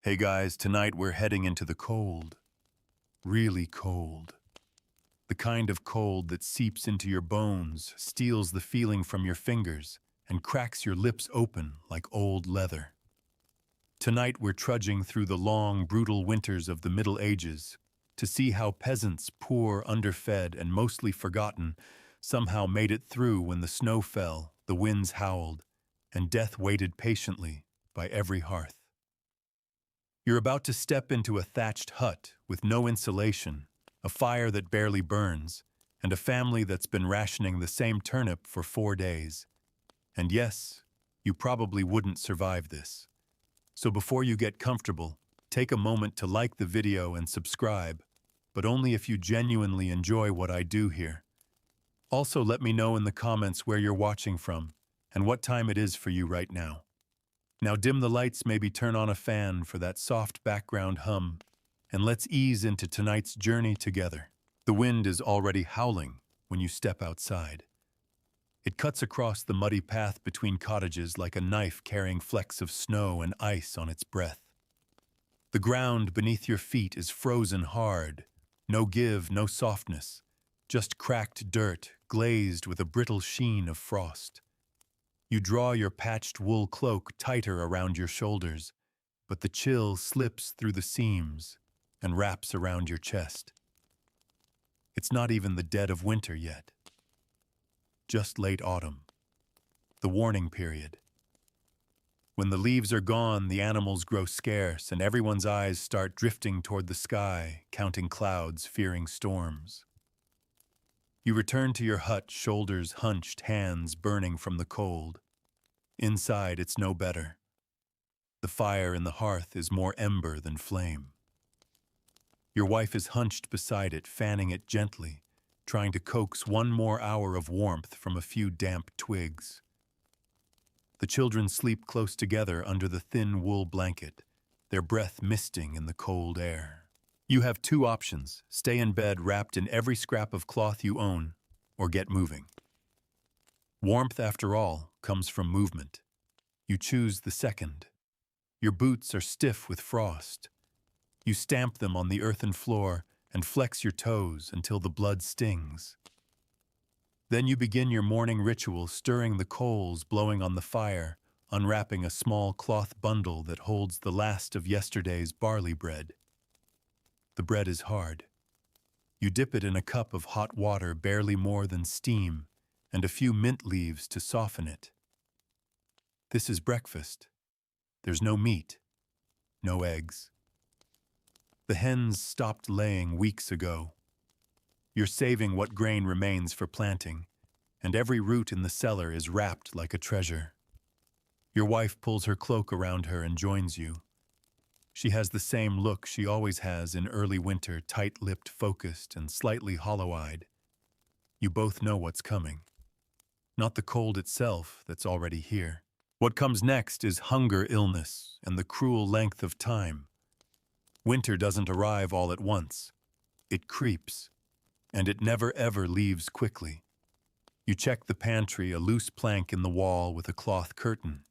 Hey guys, tonight we're heading into the cold. Really cold. The kind of cold that seeps into your bones, steals the feeling from your fingers, and cracks your lips open like old leather. Tonight we're trudging through the long, brutal winters of the Middle Ages to see how peasants, poor, underfed, and mostly forgotten, somehow made it through when the snow fell, the winds howled, and death waited patiently by every hearth. You're about to step into a thatched hut with no insulation, a fire that barely burns, and a family that's been rationing the same turnip for 4 days. And yes, you probably wouldn't survive this. So before you get comfortable, take a moment to like the video and subscribe, but only if you genuinely enjoy what I do here. Also, let me know in the comments where you're watching from and what time it is for you right now. Now dim the lights, maybe turn on a fan for that soft background hum, and let's ease into tonight's journey together. The wind is already howling when you step outside. It cuts across the muddy path between cottages like a knife carrying flecks of snow and ice on its breath. The ground beneath your feet is frozen hard, no give, no softness, just cracked dirt glazed with a brittle sheen of frost. You draw your patched wool cloak tighter around your shoulders, but the chill slips through the seams and wraps around your chest. It's not even the dead of winter yet. Just late autumn, the warning period. When the leaves are gone, the animals grow scarce, and everyone's eyes start drifting toward the sky, counting clouds, fearing storms. You return to your hut, shoulders hunched, hands burning from the cold. Inside, it's no better. The fire in the hearth is more ember than flame. Your wife is hunched beside it, fanning it gently, trying to coax one more hour of warmth from a few damp twigs. The children sleep close together under the thin wool blanket, their breath misting in the cold air. You have two options: stay in bed wrapped in every scrap of cloth you own, or get moving. Warmth, after all, comes from movement. You choose the second. Your boots are stiff with frost. You stamp them on the earthen floor and flex your toes until the blood stings. Then you begin your morning ritual, stirring the coals, blowing on the fire, unwrapping a small cloth bundle that holds the last of yesterday's barley bread. The bread is hard. You dip it in a cup of hot water, barely more than steam, and a few mint leaves to soften it. This is breakfast. There's no meat, no eggs. The hens stopped laying weeks ago. You're saving what grain remains for planting, and every root in the cellar is wrapped like a treasure. Your wife pulls her cloak around her and joins you. She has the same look she always has in early winter, tight-lipped, focused, and slightly hollow-eyed. You both know what's coming. Not the cold itself that's already here. What comes next is hunger, illness, and the cruel length of time. Winter doesn't arrive all at once. It creeps, and it never ever leaves quickly. You check the pantry, a loose plank in the wall with a cloth curtain.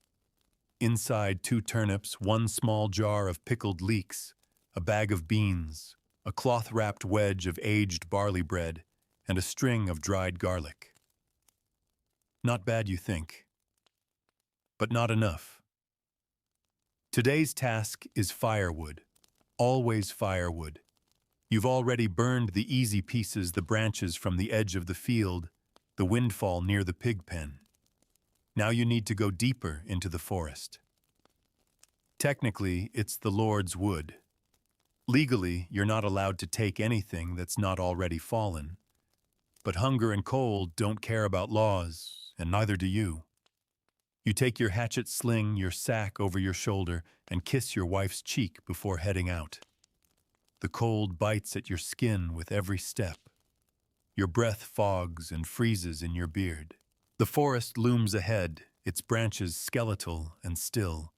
Inside, 2 turnips, 1 small jar of pickled leeks, a bag of beans, a cloth-wrapped wedge of aged barley bread, and a string of dried garlic. Not bad, you think, but not enough. Today's task is firewood, always firewood. You've already burned the easy pieces, the branches from the edge of the field, the windfall near the pig pen. Now you need to go deeper into the forest. Technically, it's the Lord's wood. Legally, you're not allowed to take anything that's not already fallen. But hunger and cold don't care about laws, and neither do you. You take your hatchet sling, your sack over your shoulder, and kiss your wife's cheek before heading out. The cold bites at your skin with every step. Your breath fogs and freezes in your beard. The forest looms ahead, its branches skeletal and still.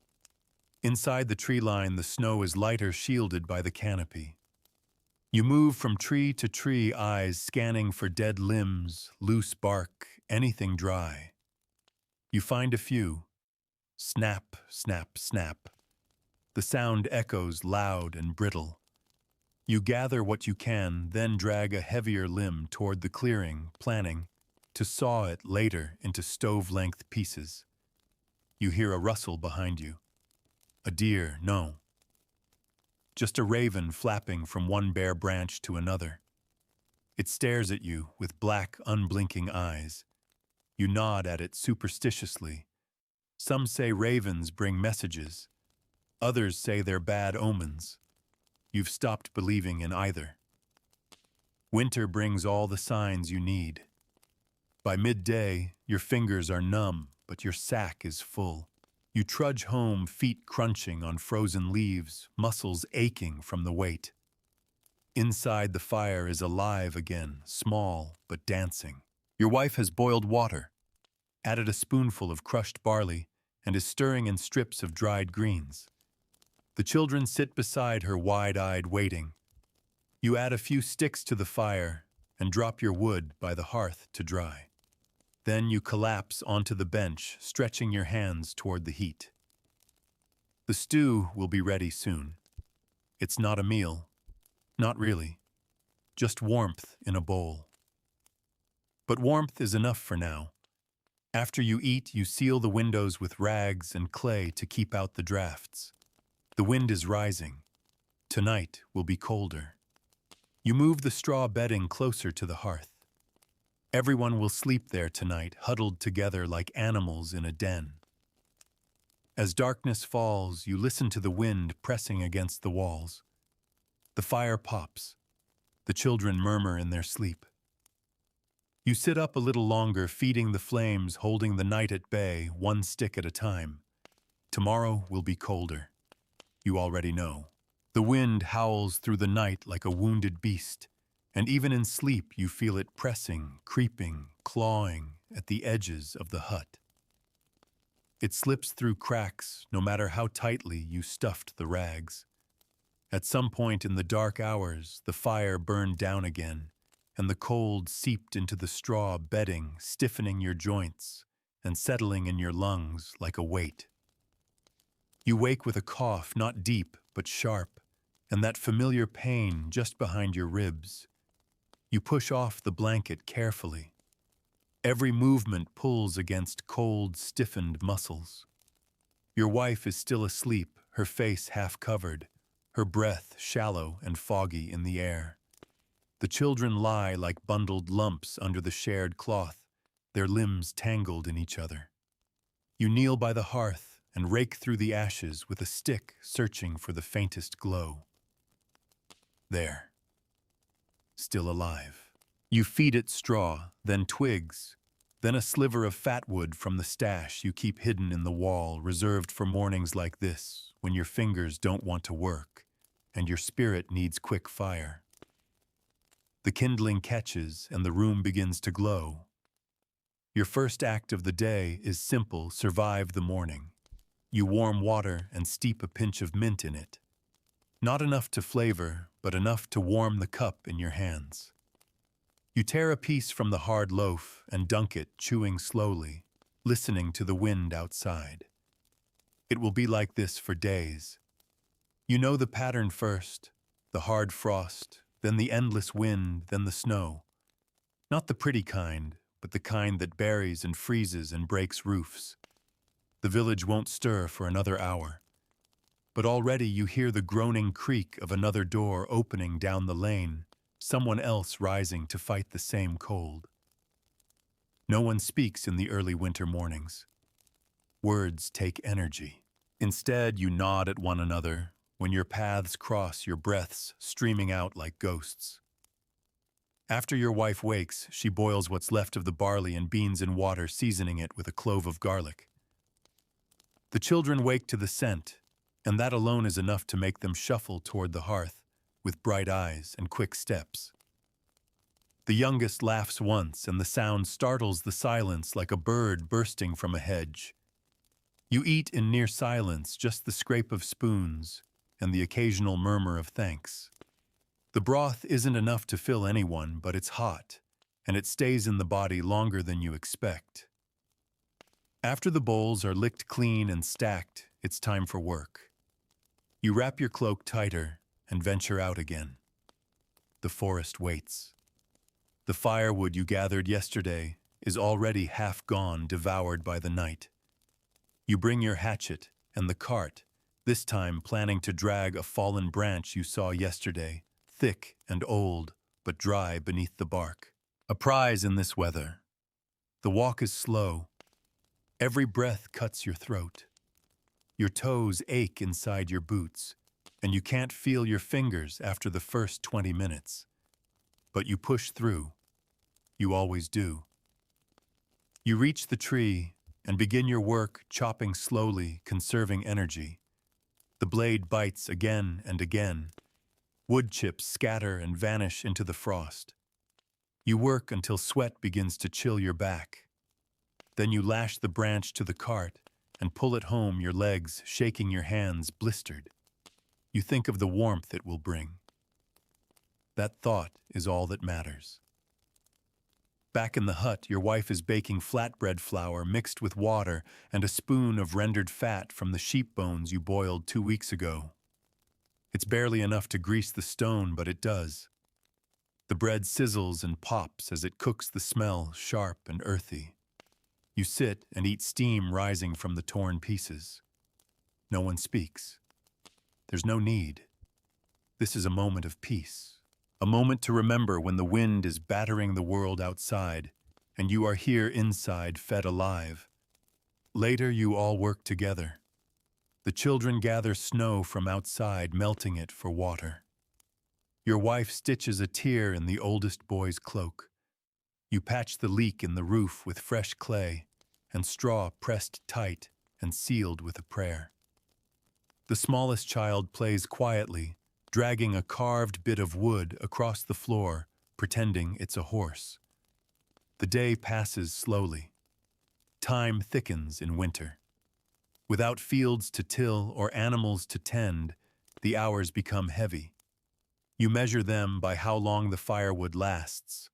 Inside the tree line, the snow is lighter, shielded by the canopy. You move from tree to tree, eyes scanning for dead limbs, loose bark, anything dry. You find a few. Snap, snap, snap. The sound echoes loud and brittle. You gather what you can, then drag a heavier limb toward the clearing, planning to saw it later into stove-length pieces. You hear a rustle behind you. A deer, no. Just a raven flapping from one bare branch to another. It stares at you with black, unblinking eyes. You nod at it superstitiously. Some say ravens bring messages. Others say they're bad omens. You've stopped believing in either. Winter brings all the signs you need. By midday, your fingers are numb, but your sack is full. You trudge home, feet crunching on frozen leaves, muscles aching from the weight. Inside, the fire is alive again, small but dancing. Your wife has boiled water, added a spoonful of crushed barley, and is stirring in strips of dried greens. The children sit beside her, wide-eyed, waiting. You add a few sticks to the fire and drop your wood by the hearth to dry. Then you collapse onto the bench, stretching your hands toward the heat. The stew will be ready soon. It's not a meal. Not really. Just warmth in a bowl. But warmth is enough for now. After you eat, you seal the windows with rags and clay to keep out the drafts. The wind is rising. Tonight will be colder. You move the straw bedding closer to the hearth. Everyone will sleep there tonight, huddled together like animals in a den. As darkness falls, you listen to the wind pressing against the walls. The fire pops. The children murmur in their sleep. You sit up a little longer, feeding the flames, holding the night at bay, one stick at a time. Tomorrow will be colder. You already know. The wind howls through the night like a wounded beast, and even in sleep you feel it pressing, creeping, clawing at the edges of the hut. It slips through cracks, no matter how tightly you stuffed the rags. At some point in the dark hours, the fire burned down again, and the cold seeped into the straw bedding, stiffening your joints and settling in your lungs like a weight. You wake with a cough, not deep, but sharp, and that familiar pain just behind your ribs. You push off the blanket carefully. Every movement pulls against cold, stiffened muscles. Your wife is still asleep, her face half covered, her breath shallow and foggy in the air. The children lie like bundled lumps under the shared cloth, their limbs tangled in each other. You kneel by the hearth and rake through the ashes with a stick, searching for the faintest glow. There. Still alive. You feed it straw, then twigs, then a sliver of fatwood from the stash you keep hidden in the wall, reserved for mornings like this, when your fingers don't want to work and your spirit needs quick fire. The kindling catches and the room begins to glow. Your first act of the day is simple: survive the morning. You warm water and steep a pinch of mint in it. Not enough to flavor, but enough to warm the cup in your hands. You tear a piece from the hard loaf and dunk it, chewing slowly, listening to the wind outside. It will be like this for days. You know the pattern first, the hard frost, then the endless wind, then the snow. Not the pretty kind, but the kind that buries and freezes and breaks roofs. The village won't stir for another hour. But already you hear the groaning creak of another door opening down the lane, someone else rising to fight the same cold. No one speaks in the early winter mornings. Words take energy. Instead, you nod at one another. When your paths cross, your breaths streaming out like ghosts. After your wife wakes, she boils what's left of the barley and beans in water, seasoning it with a clove of garlic. The children wake to the scent, and that alone is enough to make them shuffle toward the hearth with bright eyes and quick steps. The youngest laughs once, and the sound startles the silence like a bird bursting from a hedge. You eat in near silence, just the scrape of spoons and the occasional murmur of thanks. The broth isn't enough to fill anyone, but it's hot, and it stays in the body longer than you expect. After the bowls are licked clean and stacked, it's time for work. You wrap your cloak tighter and venture out again. The forest waits. The firewood you gathered yesterday is already half gone, devoured by the night. You bring your hatchet and the cart, this time planning to drag a fallen branch you saw yesterday, thick and old, but dry beneath the bark. A prize in this weather. The walk is slow. Every breath cuts your throat. Your toes ache inside your boots, and you can't feel your fingers after the first 20 minutes. But you push through. You always do. You reach the tree and begin your work, chopping slowly, conserving energy. The blade bites again and again. Wood chips scatter and vanish into the frost. You work until sweat begins to chill your back. Then you lash the branch to the cart and pull it home, your legs shaking, your hands blistered. You think of the warmth it will bring. That thought is all that matters. Back in the hut, your wife is baking flatbread flour mixed with water and a spoon of rendered fat from the sheep bones you boiled 2 weeks ago. It's barely enough to grease the stone, but it does. The bread sizzles and pops as it cooks, the smell sharp and earthy. You sit and eat steam rising from the torn pieces. No one speaks. There's no need. This is a moment of peace. A moment to remember when the wind is battering the world outside, and you are here inside, fed alive. Later, you all work together. The children gather snow from outside, melting it for water. Your wife stitches a tear in the oldest boy's cloak. You patch the leak in the roof with fresh clay and straw pressed tight and sealed with a prayer. The smallest child plays quietly, dragging a carved bit of wood across the floor, pretending it's a horse. The day passes slowly. Time thickens in winter. Without fields to till or animals to tend, the hours become heavy. You measure them by how long the firewood lasts,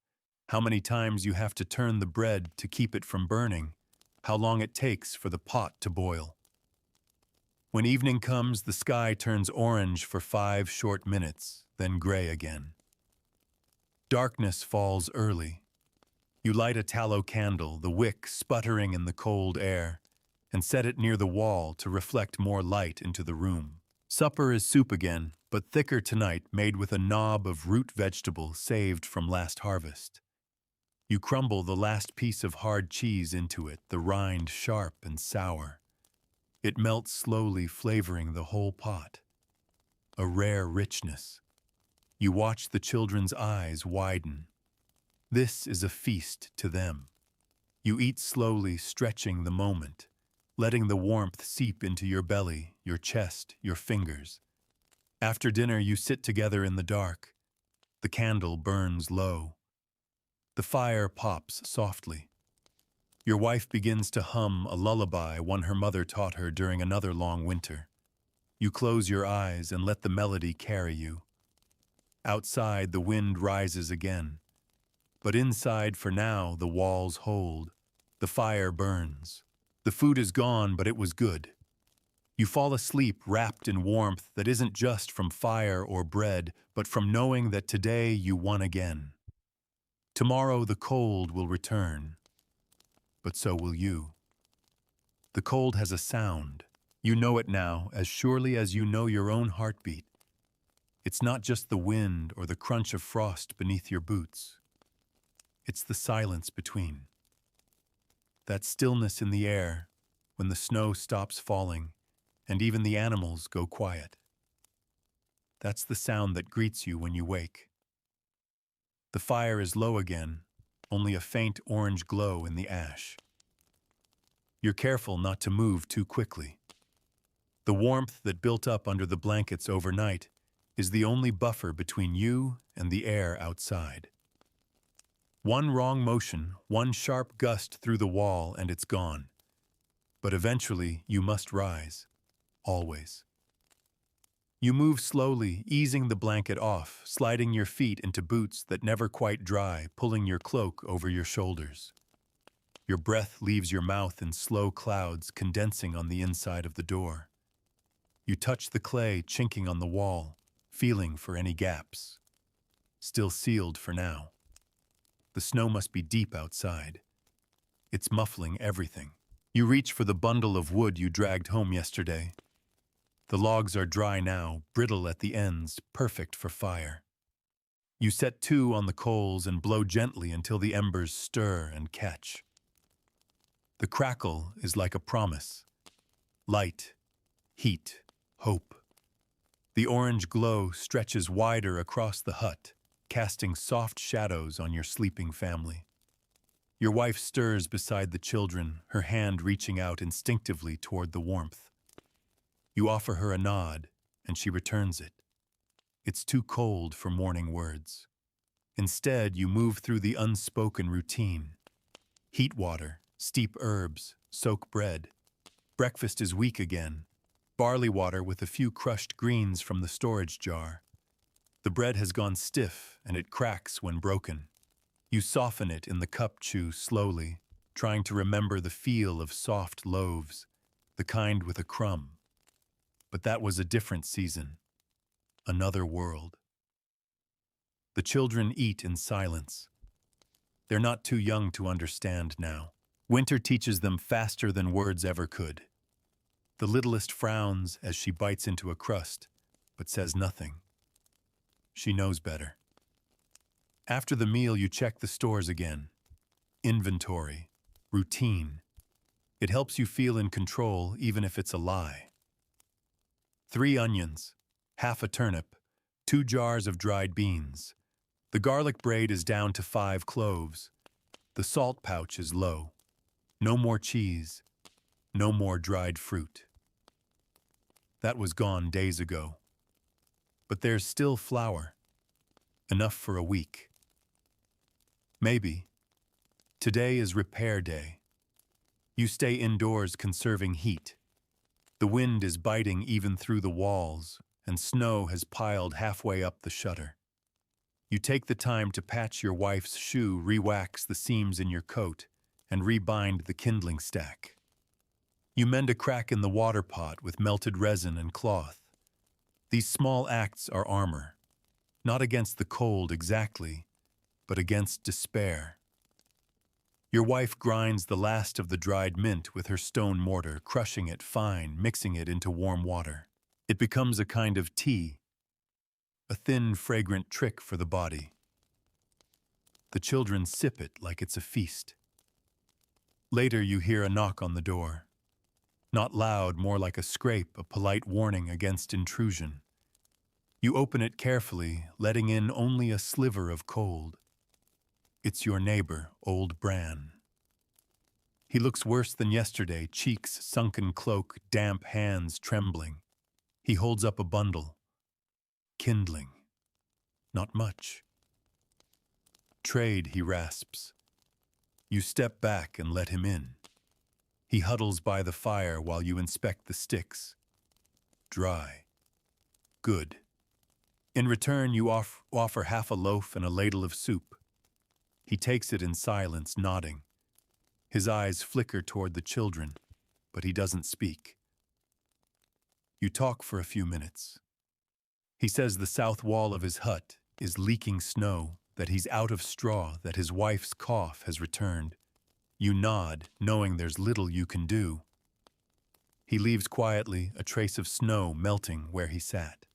how many times you have to turn the bread to keep it from burning, how long it takes for the pot to boil. When evening comes, the sky turns orange for 5 short minutes, then gray again. Darkness falls early. You light a tallow candle, the wick sputtering in the cold air, and set it near the wall to reflect more light into the room. Supper is soup again, but thicker tonight, made with a knob of root vegetable saved from last harvest. You crumble the last piece of hard cheese into it, the rind sharp and sour. It melts slowly, flavoring the whole pot. A rare richness. You watch the children's eyes widen. This is a feast to them. You eat slowly, stretching the moment, letting the warmth seep into your belly, your chest, your fingers. After dinner, you sit together in the dark. The candle burns low. The fire pops softly. Your wife begins to hum a lullaby, one her mother taught her during another long winter. You close your eyes and let the melody carry you. Outside, the wind rises again. But inside, for now, the walls hold. The fire burns. The food is gone, but it was good. You fall asleep wrapped in warmth that isn't just from fire or bread, but from knowing that today you won again. Tomorrow the cold will return, but so will you. The cold has a sound. You know it now as surely as you know your own heartbeat. It's not just the wind or the crunch of frost beneath your boots. It's the silence between. That stillness in the air when the snow stops falling and even the animals go quiet. That's the sound that greets you when you wake. The fire is low again, only a faint orange glow in the ash. You're careful not to move too quickly. The warmth that built up under the blankets overnight is the only buffer between you and the air outside. One wrong motion, one sharp gust through the wall, and it's gone. But eventually you must rise, always. You move slowly, easing the blanket off, sliding your feet into boots that never quite dry, pulling your cloak over your shoulders. Your breath leaves your mouth in slow clouds, condensing on the inside of the door. You touch the clay chinking on the wall, feeling for any gaps. Still sealed for now. The snow must be deep outside. It's muffling everything. You reach for the bundle of wood you dragged home yesterday. The logs are dry now, brittle at the ends, perfect for fire. You set two on the coals and blow gently until the embers stir and catch. The crackle is like a promise. Light, heat, hope. The orange glow stretches wider across the hut, casting soft shadows on your sleeping family. Your wife stirs beside the children, her hand reaching out instinctively toward the warmth. You offer her a nod, and she returns it. It's too cold for morning words. Instead, you move through the unspoken routine. Heat water, steep herbs, soak bread. Breakfast is weak again. Barley water with a few crushed greens from the storage jar. The bread has gone stiff, and it cracks when broken. You soften it in the cup chew slowly, trying to remember the feel of soft loaves, the kind with a crumb. But that was a different season. Another world. The children eat in silence. They're not too young to understand now. Winter teaches them faster than words ever could. The littlest frowns as she bites into a crust, but says nothing. She knows better. After the meal, you check the stores again. Inventory. Routine. It helps you feel in control, even if it's a lie. 3 onions, half a turnip, 2 jars of dried beans. The garlic braid is down to 5 cloves. The salt pouch is low. No more cheese. No more dried fruit. That was gone days ago. But there's still flour. Enough for a week. Maybe. Today is repair day. You stay indoors conserving heat. The wind is biting even through the walls, and snow has piled halfway up the shutter. You take the time to patch your wife's shoe, re-wax the seams in your coat, and rebind the kindling stack. You mend a crack in the water pot with melted resin and cloth. These small acts are armor, not against the cold exactly, but against despair. Your wife grinds the last of the dried mint with her stone mortar, crushing it fine, mixing it into warm water. It becomes a kind of tea, a thin, fragrant trick for the body. The children sip it like it's a feast. Later, you hear a knock on the door. Not loud, more like a scrape, a polite warning against intrusion. You open it carefully, letting in only a sliver of cold. It's your neighbor, old Bran. He looks worse than yesterday, cheeks sunken cloak, damp hands trembling. He holds up a bundle. Kindling. Not much. Trade, he rasps. You step back and let him in. He huddles by the fire while you inspect the sticks. Dry. Good. In return, you offer half a loaf and a ladle of soup. He takes it in silence, nodding. His eyes flicker toward the children, but he doesn't speak. You talk for a few minutes. He says the south wall of his hut is leaking snow, that he's out of straw, that his wife's cough has returned. You nod, knowing there's little you can do. He leaves quietly, a trace of snow melting where he sat.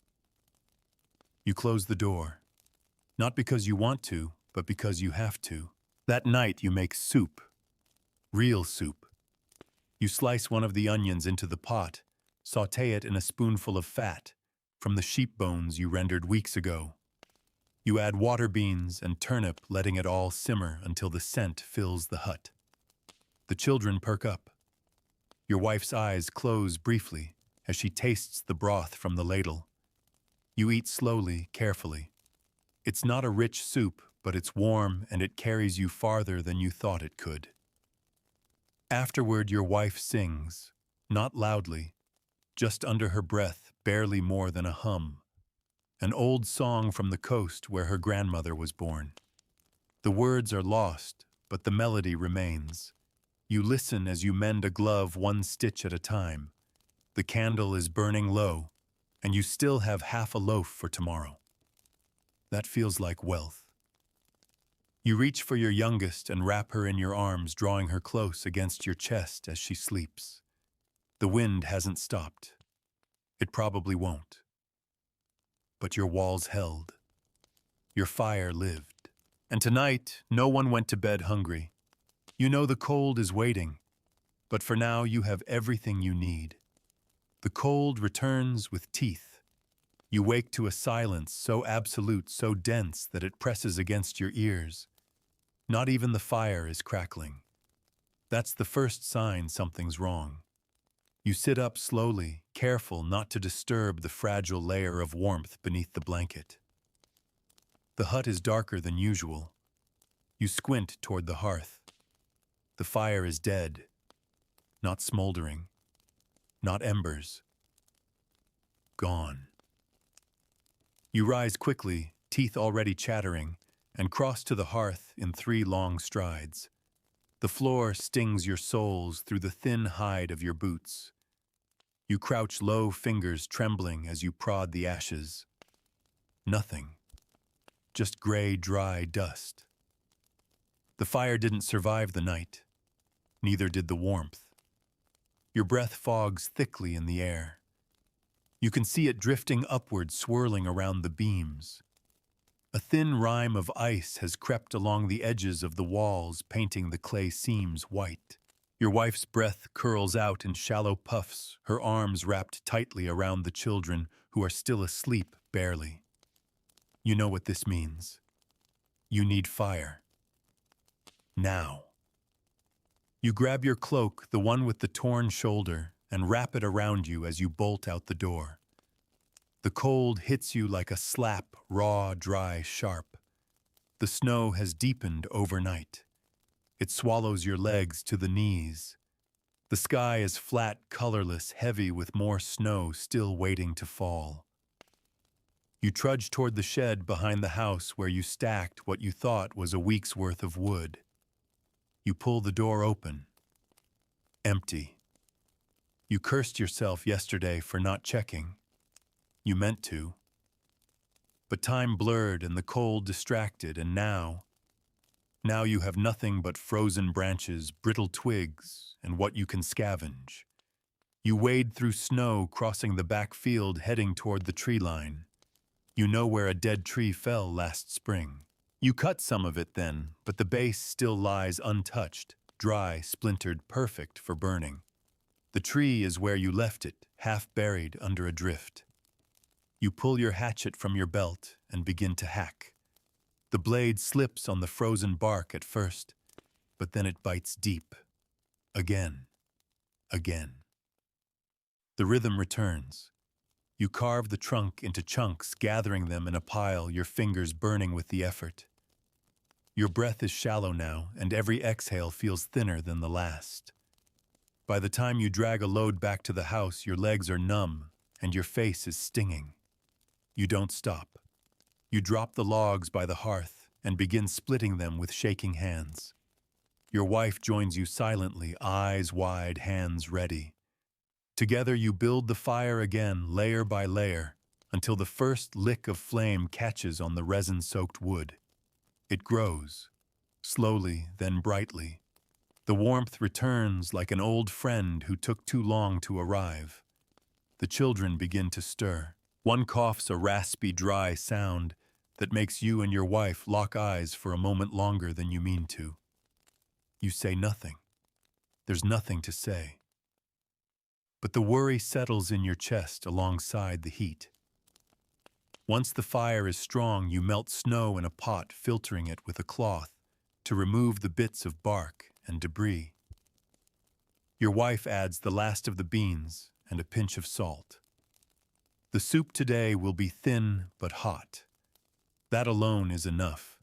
You close the door, not because you want to, but because you have to. That night you make soup. Real soup. You slice one of the onions into the pot, saute it in a spoonful of fat from the sheep bones you rendered weeks ago. You add water beans and turnip, letting it all simmer until the scent fills the hut. The children perk up. Your wife's eyes close briefly as she tastes the broth from the ladle. You eat slowly, carefully. It's not a rich soup, but it's warm and it carries you farther than you thought it could. Afterward, your wife sings, not loudly, just under her breath, barely more than a hum. An old song from the coast where her grandmother was born. The words are lost, but the melody remains. You listen as you mend a glove one stitch at a time. The candle is burning low, and you still have half a loaf for tomorrow. That feels like wealth. You reach for your youngest and wrap her in your arms, drawing her close against your chest as she sleeps. The wind hasn't stopped. It probably won't. But your walls held. Your fire lived. And tonight, no one went to bed hungry. You know the cold is waiting, but for now you have everything you need. The cold returns with teeth. You wake to a silence so absolute, so dense that it presses against your ears. Not even the fire is crackling. That's the first sign something's wrong. You sit up slowly, careful not to disturb the fragile layer of warmth beneath the blanket. The hut is darker than usual. You squint toward the hearth. The fire is dead, not smoldering, not embers. Gone. You rise quickly, teeth already chattering, and cross to the hearth in 3 long strides. The floor stings your soles through the thin hide of your boots. You crouch low, fingers trembling as you prod the ashes. Nothing. Just gray, dry dust. The fire didn't survive the night. Neither did the warmth. Your breath fogs thickly in the air. You can see it drifting upward, swirling around the beams. A thin rime of ice has crept along the edges of the walls, painting the clay seams white. Your wife's breath curls out in shallow puffs, her arms wrapped tightly around the children who are still asleep barely. You know what this means. You need fire. Now. You grab your cloak, the one with the torn shoulder, and wrap it around you as you bolt out the door. The cold hits you like a slap, raw, dry, sharp. The snow has deepened overnight. It swallows your legs to the knees. The sky is flat, colorless, heavy with more snow still waiting to fall. You trudge toward the shed behind the house where you stacked what you thought was a week's worth of wood. You pull the door open. Empty. You cursed yourself yesterday for not checking. You meant to. But time blurred and the cold distracted, and now you have nothing but frozen branches, brittle twigs, and what you can scavenge. You wade through snow, crossing the back field, heading toward the tree line. You know where a dead tree fell last spring. You cut some of it then, but the base still lies untouched, dry, splintered, perfect for burning. The tree is where you left it, half buried under a drift. You pull your hatchet from your belt and begin to hack. The blade slips on the frozen bark at first, but then it bites deep. Again. Again. The rhythm returns. You carve the trunk into chunks, gathering them in a pile, your fingers burning with the effort. Your breath is shallow now, and every exhale feels thinner than the last. By the time you drag a load back to the house, your legs are numb, and your face is stinging. You don't stop. You drop the logs by the hearth and begin splitting them with shaking hands. Your wife joins you silently, eyes wide, hands ready. Together you build the fire again, layer by layer, until the first lick of flame catches on the resin-soaked wood. It grows, slowly, then brightly. The warmth returns like an old friend who took too long to arrive. The children begin to stir. One coughs a raspy, dry sound that makes you and your wife lock eyes for a moment longer than you mean to. You say nothing. There's nothing to say. But the worry settles in your chest alongside the heat. Once the fire is strong, you melt snow in a pot, filtering it with a cloth to remove the bits of bark and debris. Your wife adds the last of the beans and a pinch of salt. The soup today will be thin but hot. That alone is enough.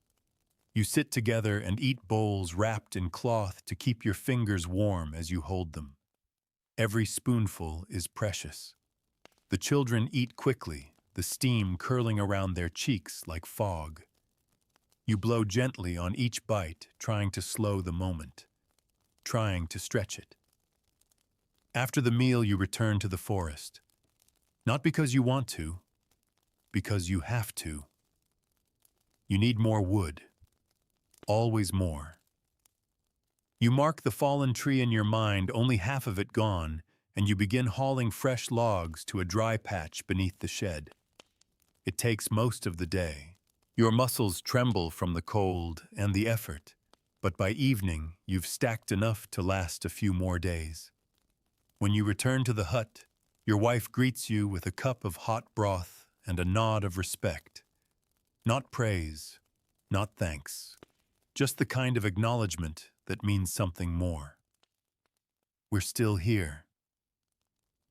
You sit together and eat bowls wrapped in cloth to keep your fingers warm as you hold them. Every spoonful is precious. The children eat quickly, the steam curling around their cheeks like fog. You blow gently on each bite, trying to slow the moment, trying to stretch it. After the meal, you return to the forest. Not because you want to, because you have to. You need more wood. Always more. You mark the fallen tree in your mind, only half of it gone, and you begin hauling fresh logs to a dry patch beneath the shed. It takes most of the day. Your muscles tremble from the cold and the effort, but by evening you've stacked enough to last a few more days. When you return to the hut, your wife greets you with a cup of hot broth and a nod of respect. Not praise, not thanks, just the kind of acknowledgement that means something more. We're still here.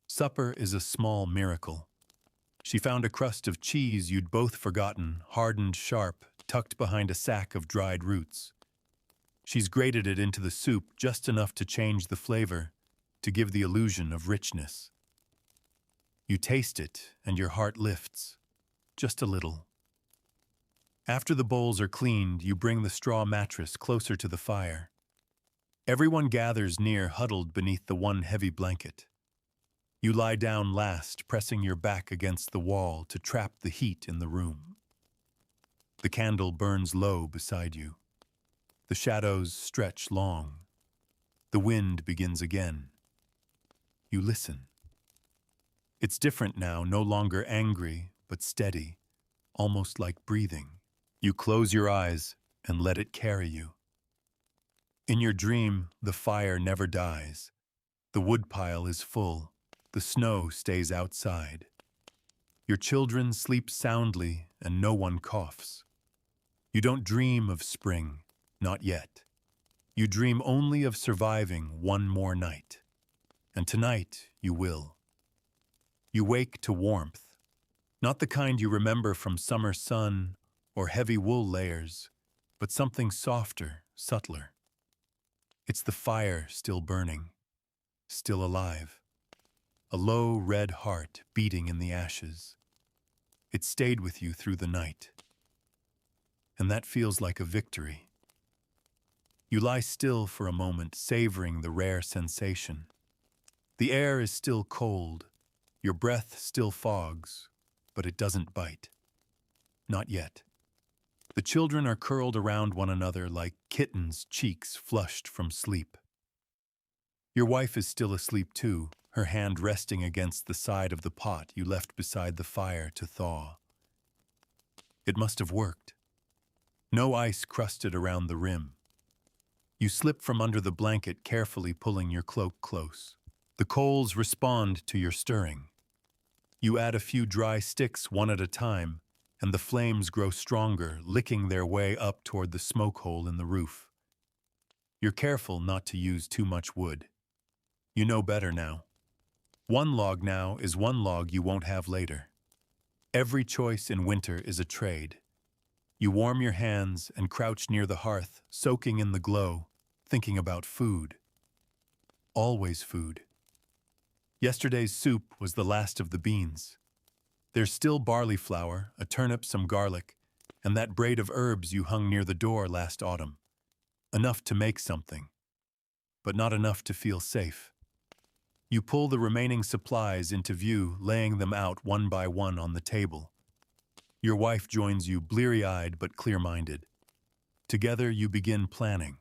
Supper is a small miracle. She found a crust of cheese you'd both forgotten, hardened sharp, tucked behind a sack of dried roots. She's grated it into the soup just enough to change the flavor, to give the illusion of richness. You taste it, and your heart lifts, just a little. After the bowls are cleaned, you bring the straw mattress closer to the fire. Everyone gathers near, huddled beneath the one heavy blanket. You lie down last, pressing your back against the wall to trap the heat in the room. The candle burns low beside you. The shadows stretch long. The wind begins again. You listen. It's different now, no longer angry, but steady, almost like breathing. You close your eyes and let it carry you. In your dream, the fire never dies. The woodpile is full. The snow stays outside. Your children sleep soundly and no one coughs. You don't dream of spring, not yet. You dream only of surviving one more night. And tonight you will. You wake to warmth, not the kind you remember from summer sun or heavy wool layers, but something softer, subtler. It's the fire still burning, still alive. A low red heart beating in the ashes. It stayed with you through the night. And that feels like a victory. You lie still for a moment, savoring the rare sensation. The air is still cold, your breath still fogs, but it doesn't bite. Not yet. The children are curled around one another like kittens' cheeks flushed from sleep. Your wife is still asleep too, her hand resting against the side of the pot you left beside the fire to thaw. It must have worked. No ice crusted around the rim. You slip from under the blanket, carefully pulling your cloak close. The coals respond to your stirring. You add a few dry sticks one at a time, and the flames grow stronger, licking their way up toward the smoke hole in the roof. You're careful not to use too much wood. You know better now. One log now is one log you won't have later. Every choice in winter is a trade. You warm your hands and crouch near the hearth, soaking in the glow, thinking about food. Always food. Yesterday's soup was the last of the beans. There's still barley flour, a turnip, some garlic, and that braid of herbs you hung near the door last autumn. Enough to make something, but not enough to feel safe. You pull the remaining supplies into view, laying them out one by one on the table. Your wife joins you, bleary-eyed but clear-minded. Together you begin planning.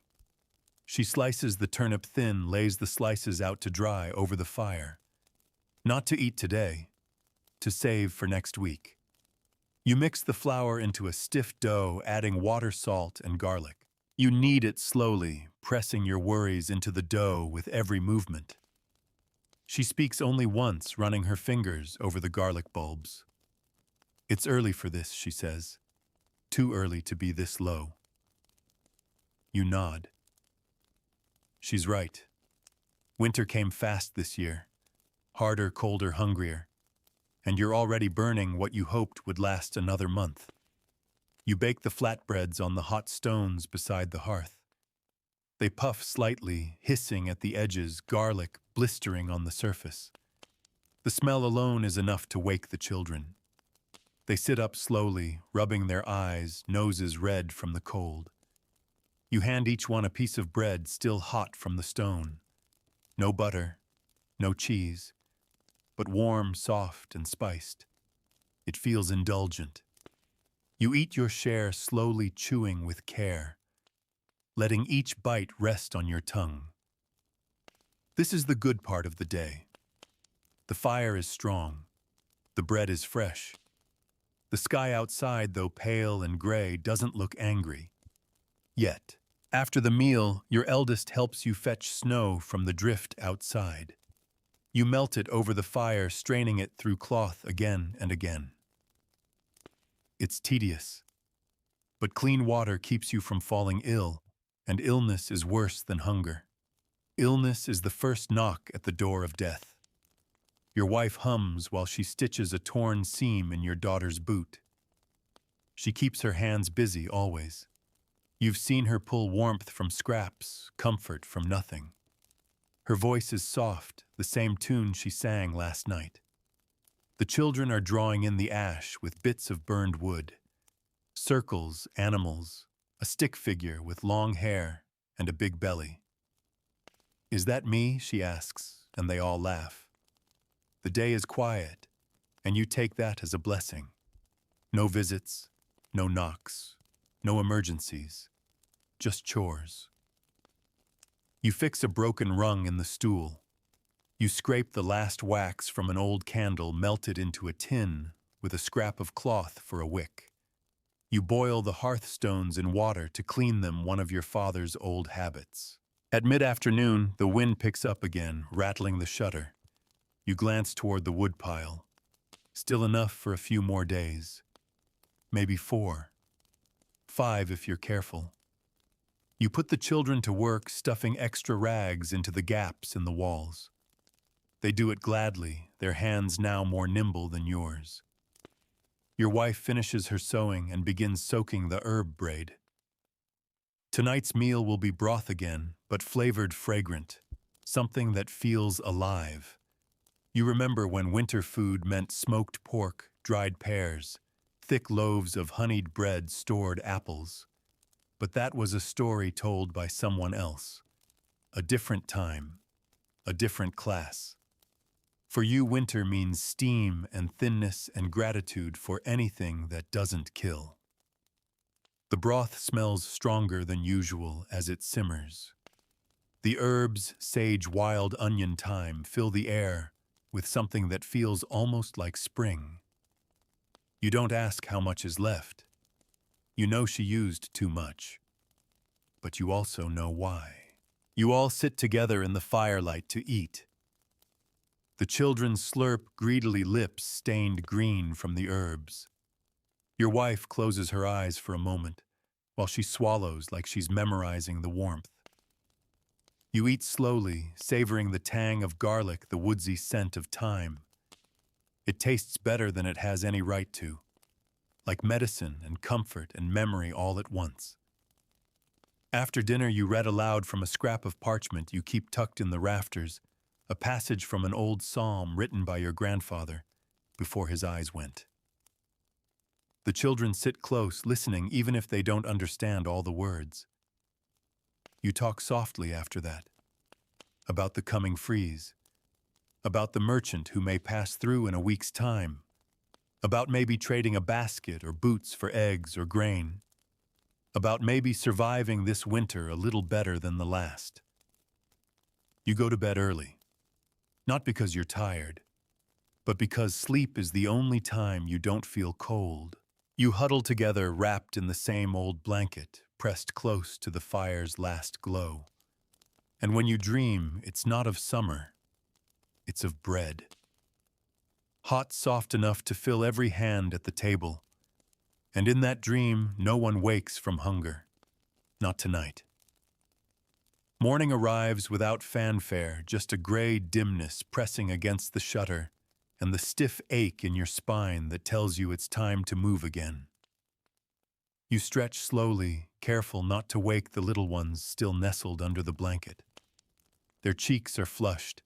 She slices the turnip thin, lays the slices out to dry over the fire. Not to eat today, to save for next week. You mix the flour into a stiff dough, adding water, salt, and garlic. You knead it slowly, pressing your worries into the dough with every movement. She speaks only once, running her fingers over the garlic bulbs. It's early for this, she says. Too early to be this low. You nod. She's right. Winter came fast this year. Harder, colder, hungrier. And you're already burning what you hoped would last another month. You bake the flatbreads on the hot stones beside the hearth. They puff slightly, hissing at the edges, garlic blistering on the surface. The smell alone is enough to wake the children. They sit up slowly, rubbing their eyes, noses red from the cold. You hand each one a piece of bread still hot from the stone. No butter, no cheese, but warm, soft, and spiced. It feels indulgent. You eat your share, slowly chewing with care, letting each bite rest on your tongue. This is the good part of the day. The fire is strong. The bread is fresh. The sky outside, though pale and gray, doesn't look angry. Yet, after the meal, your eldest helps you fetch snow from the drift outside. You melt it over the fire, straining it through cloth again and again. It's tedious, but clean water keeps you from falling ill, and illness is worse than hunger. Illness is the first knock at the door of death. Your wife hums while she stitches a torn seam in your daughter's boot. She keeps her hands busy always. You've seen her pull warmth from scraps, comfort from nothing. Her voice is soft, the same tune she sang last night. The children are drawing in the ash with bits of burned wood. Circles, animals, a stick figure with long hair and a big belly. "Is that me?" she asks, and they all laugh. The day is quiet, and you take that as a blessing. No visits, no knocks, no emergencies, just chores. You fix a broken rung in the stool. You scrape the last wax from an old candle melted into a tin with a scrap of cloth for a wick. You boil the hearthstones in water to clean them, one of your father's old habits. At mid-afternoon, the wind picks up again, rattling the shutter. You glance toward the woodpile. Still enough for a few more days. Maybe 4. 5 if you're careful. You put the children to work stuffing extra rags into the gaps in the walls. They do it gladly, their hands now more nimble than yours. Your wife finishes her sewing and begins soaking the herb braid. Tonight's meal will be broth again, but flavored fragrant, something that feels alive. You remember when winter food meant smoked pork, dried pears, thick loaves of honeyed bread, stored apples. But that was a story told by someone else. A different time, a different class. For you, winter means steam and thinness and gratitude for anything that doesn't kill. The broth smells stronger than usual as it simmers. The herbs, sage, wild onion, thyme, fill the air with something that feels almost like spring. You don't ask how much is left. You know she used too much. But you also know why. You all sit together in the firelight to eat. The children slurp greedily, lips stained green from the herbs. Your wife closes her eyes for a moment, while she swallows like she's memorizing the warmth. You eat slowly, savoring the tang of garlic, the woodsy scent of thyme. It tastes better than it has any right to, like medicine and comfort and memory all at once. After dinner, you read aloud from a scrap of parchment you keep tucked in the rafters, a passage from an old psalm written by your grandfather before his eyes went. The children sit close, listening even if they don't understand all the words. You talk softly after that, about the coming freeze, about the merchant who may pass through in a week's time, about maybe trading a basket or boots for eggs or grain, about maybe surviving this winter a little better than the last. You go to bed early, not because you're tired, but because sleep is the only time you don't feel cold. You huddle together, wrapped in the same old blanket, pressed close to the fire's last glow. And when you dream, it's not of summer, it's of bread. Hot, soft enough to fill every hand at the table. And in that dream, no one wakes from hunger. Not tonight. Morning arrives without fanfare, just a gray dimness pressing against the shutter, and the stiff ache in your spine that tells you it's time to move again. You stretch slowly, careful not to wake the little ones still nestled under the blanket. Their cheeks are flushed,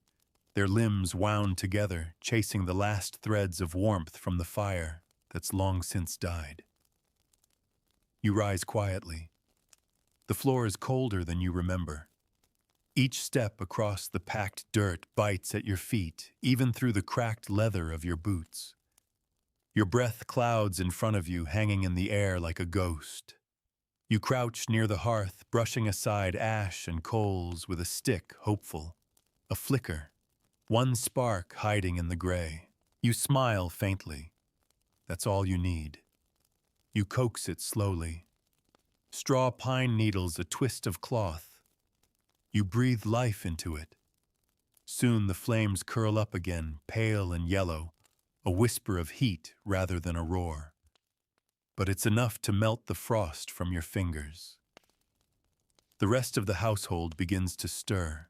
their limbs wound together, chasing the last threads of warmth from the fire that's long since died. You rise quietly. The floor is colder than you remember. Each step across the packed dirt bites at your feet, even through the cracked leather of your boots. Your breath clouds in front of you, hanging in the air like a ghost. You crouch near the hearth, brushing aside ash and coals with a stick, hopeful. A flicker, one spark hiding in the gray. You smile faintly. That's all you need. You coax it slowly. Straw pine needles, a twist of cloth. You breathe life into it. Soon the flames curl up again, pale and yellow, a whisper of heat rather than a roar. But it's enough to melt the frost from your fingers. The rest of the household begins to stir.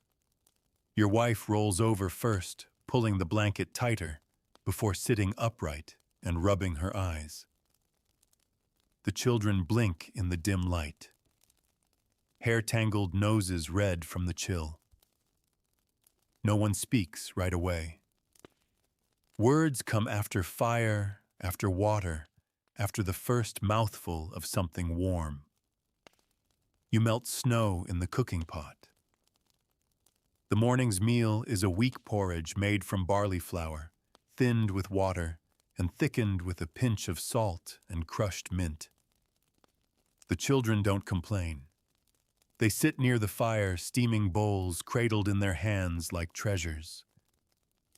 Your wife rolls over first, pulling the blanket tighter, before sitting upright and rubbing her eyes. The children blink in the dim light. Hair-tangled noses red from the chill. No one speaks right away. Words come after fire, after water, after the first mouthful of something warm. You melt snow in the cooking pot. The morning's meal is a weak porridge made from barley flour, thinned with water and thickened with a pinch of salt and crushed mint. The children don't complain. They sit near the fire, steaming bowls cradled in their hands like treasures.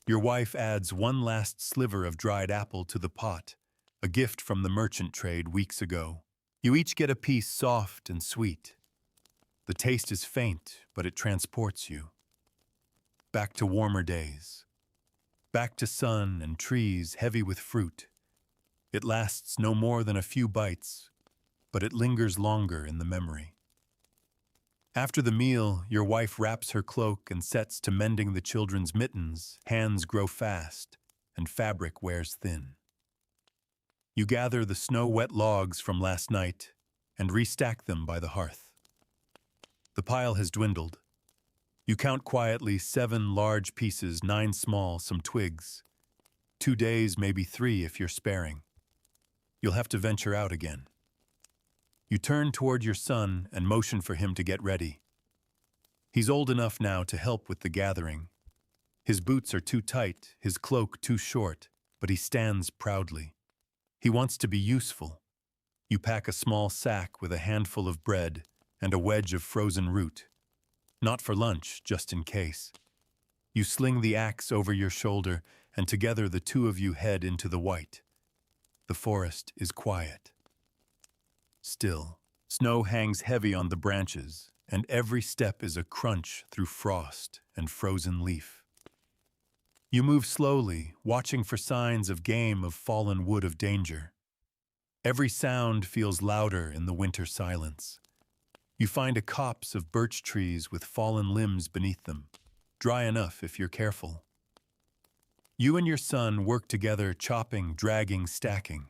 Your wife adds one last sliver of dried apple to the pot, a gift from the merchant trade weeks ago. You each get a piece soft and sweet. The taste is faint, but it transports you. Back to warmer days. Back to sun and trees heavy with fruit. It lasts no more than a few bites, but it lingers longer in the memory. After the meal, your wife wraps her cloak and sets to mending the children's mittens. Hands grow fast, and fabric wears thin. You gather the snow-wet logs from last night and restack them by the hearth. The pile has dwindled. You count quietly 7 large pieces, 9 small, some twigs. 2 days, maybe 3 if you're sparing. You'll have to venture out again. You turn toward your son and motion for him to get ready. He's old enough now to help with the gathering. His boots are too tight, his cloak too short, but he stands proudly. He wants to be useful. You pack a small sack with a handful of bread and a wedge of frozen root. Not for lunch, just in case. You sling the axe over your shoulder, and together the two of you head into the white. The forest is quiet. Still, snow hangs heavy on the branches, and every step is a crunch through frost and frozen leaf. You move slowly, watching for signs of game, of fallen wood, of danger. Every sound feels louder in the winter silence. You find a copse of birch trees with fallen limbs beneath them, dry enough if you're careful. You and your son work together, chopping, dragging, stacking.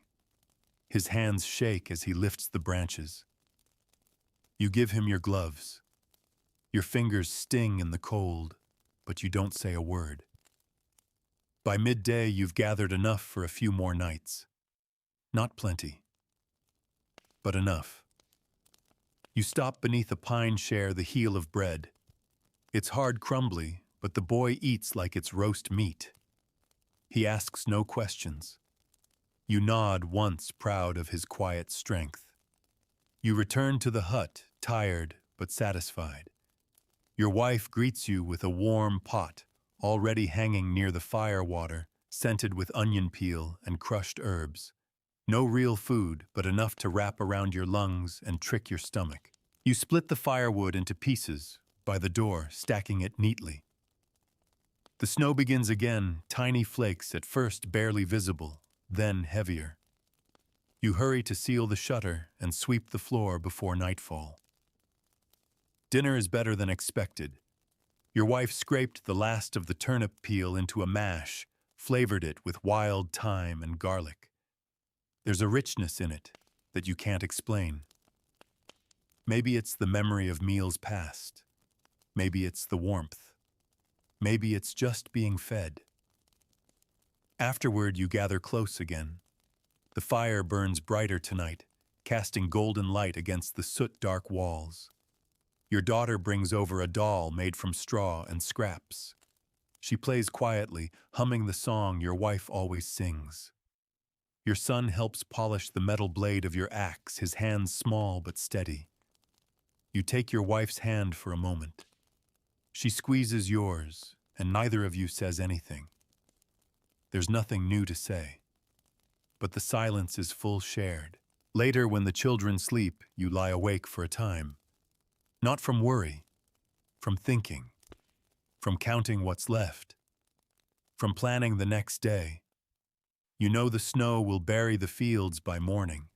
His hands shake as he lifts the branches. You give him your gloves. Your fingers sting in the cold, but you don't say a word. By midday, you've gathered enough for a few more nights. Not plenty, but enough. You stop beneath a pine, share the heel of bread. It's hard, crumbly, but the boy eats like it's roast meat. He asks no questions. You nod once, proud of his quiet strength. You return to the hut, tired but satisfied. Your wife greets you with a warm pot, already hanging near the fire water, scented with onion peel and crushed herbs. No real food, but enough to wrap around your lungs and trick your stomach. You split the firewood into pieces, by the door, stacking it neatly. The snow begins again, tiny flakes, at first barely visible, then heavier. You hurry to seal the shutter and sweep the floor before nightfall. Dinner is better than expected. Your wife scraped the last of the turnip peel into a mash, flavored it with wild thyme and garlic. There's a richness in it that you can't explain. Maybe it's the memory of meals past. Maybe it's the warmth. Maybe it's just being fed. Afterward, you gather close again. The fire burns brighter tonight, casting golden light against the soot-dark walls. Your daughter brings over a doll made from straw and scraps. She plays quietly, humming the song your wife always sings. Your son helps polish the metal blade of your axe, his hands small but steady. You take your wife's hand for a moment. She squeezes yours, and neither of you says anything. There's nothing new to say, but the silence is full shared. Later, when the children sleep, you lie awake for a time. Not from worry, from thinking, from counting what's left, from planning the next day. You know the snow will bury the fields by morning.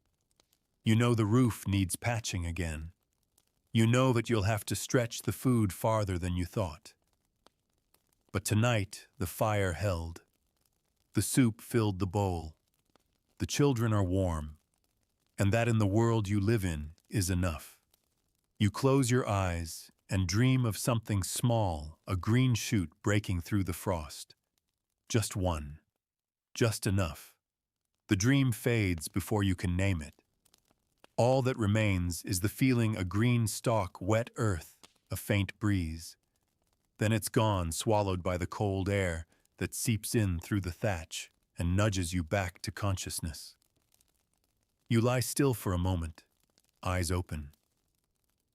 You know the roof needs patching again. You know that you'll have to stretch the food farther than you thought. But tonight, the fire held. The soup filled the bowl. The children are warm, and that in the world you live in is enough. You close your eyes and dream of something small, a green shoot breaking through the frost. Just one. Just enough. The dream fades before you can name it. All that remains is the feeling a green stalk, wet earth, a faint breeze. Then it's gone, swallowed by the cold air that seeps in through the thatch and nudges you back to consciousness. You lie still for a moment, eyes open,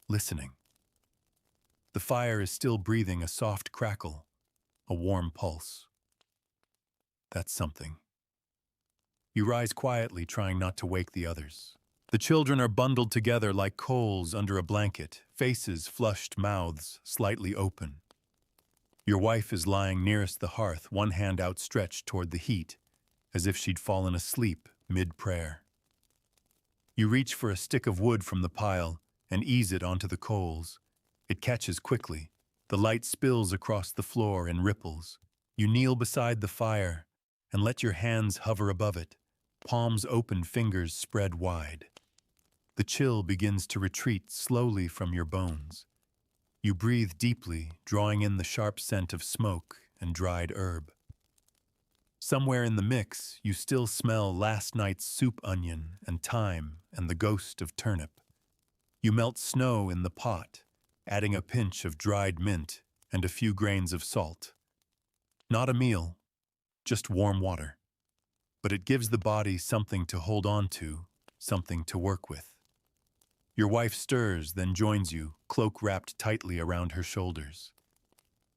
listening. The fire is still breathing a soft crackle, a warm pulse. That's something. You rise quietly, trying not to wake the others. The children are bundled together like coals under a blanket, faces flushed, mouths slightly open. Your wife is lying nearest the hearth, one hand outstretched toward the heat, as if she'd fallen asleep mid-prayer. You reach for a stick of wood from the pile and ease it onto the coals. It catches quickly. The light spills across the floor in ripples. You kneel beside the fire and let your hands hover above it, palms open, fingers spread wide. The chill begins to retreat slowly from your bones. You breathe deeply, drawing in the sharp scent of smoke and dried herb. Somewhere in the mix, you still smell last night's soup onion and thyme and the ghost of turnip. You melt snow in the pot, adding a pinch of dried mint and a few grains of salt. Not a meal, just warm water. But it gives the body something to hold on to, something to work with. Your wife stirs, then joins you, cloak wrapped tightly around her shoulders.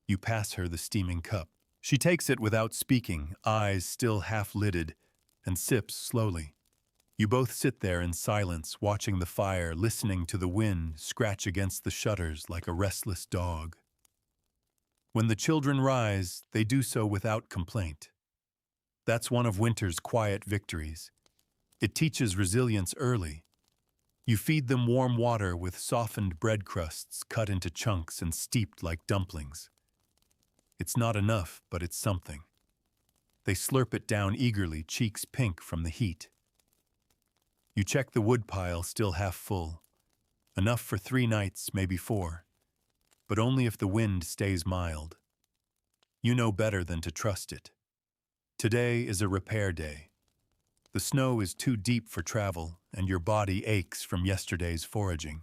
You pass her the steaming cup. She takes it without speaking, eyes still half-lidded, and sips slowly. You both sit there in silence, watching the fire, listening to the wind scratch against the shutters like a restless dog. When the children rise, they do so without complaint. That's one of winter's quiet victories. It teaches resilience early. You feed them warm water with softened bread crusts cut into chunks and steeped like dumplings. It's not enough, but it's something. They slurp it down eagerly, cheeks pink from the heat. You check the wood pile, still half full. Enough for 3 nights, maybe 4. But only if the wind stays mild. You know better than to trust it. Today is a repair day. The snow is too deep for travel, and your body aches from yesterday's foraging.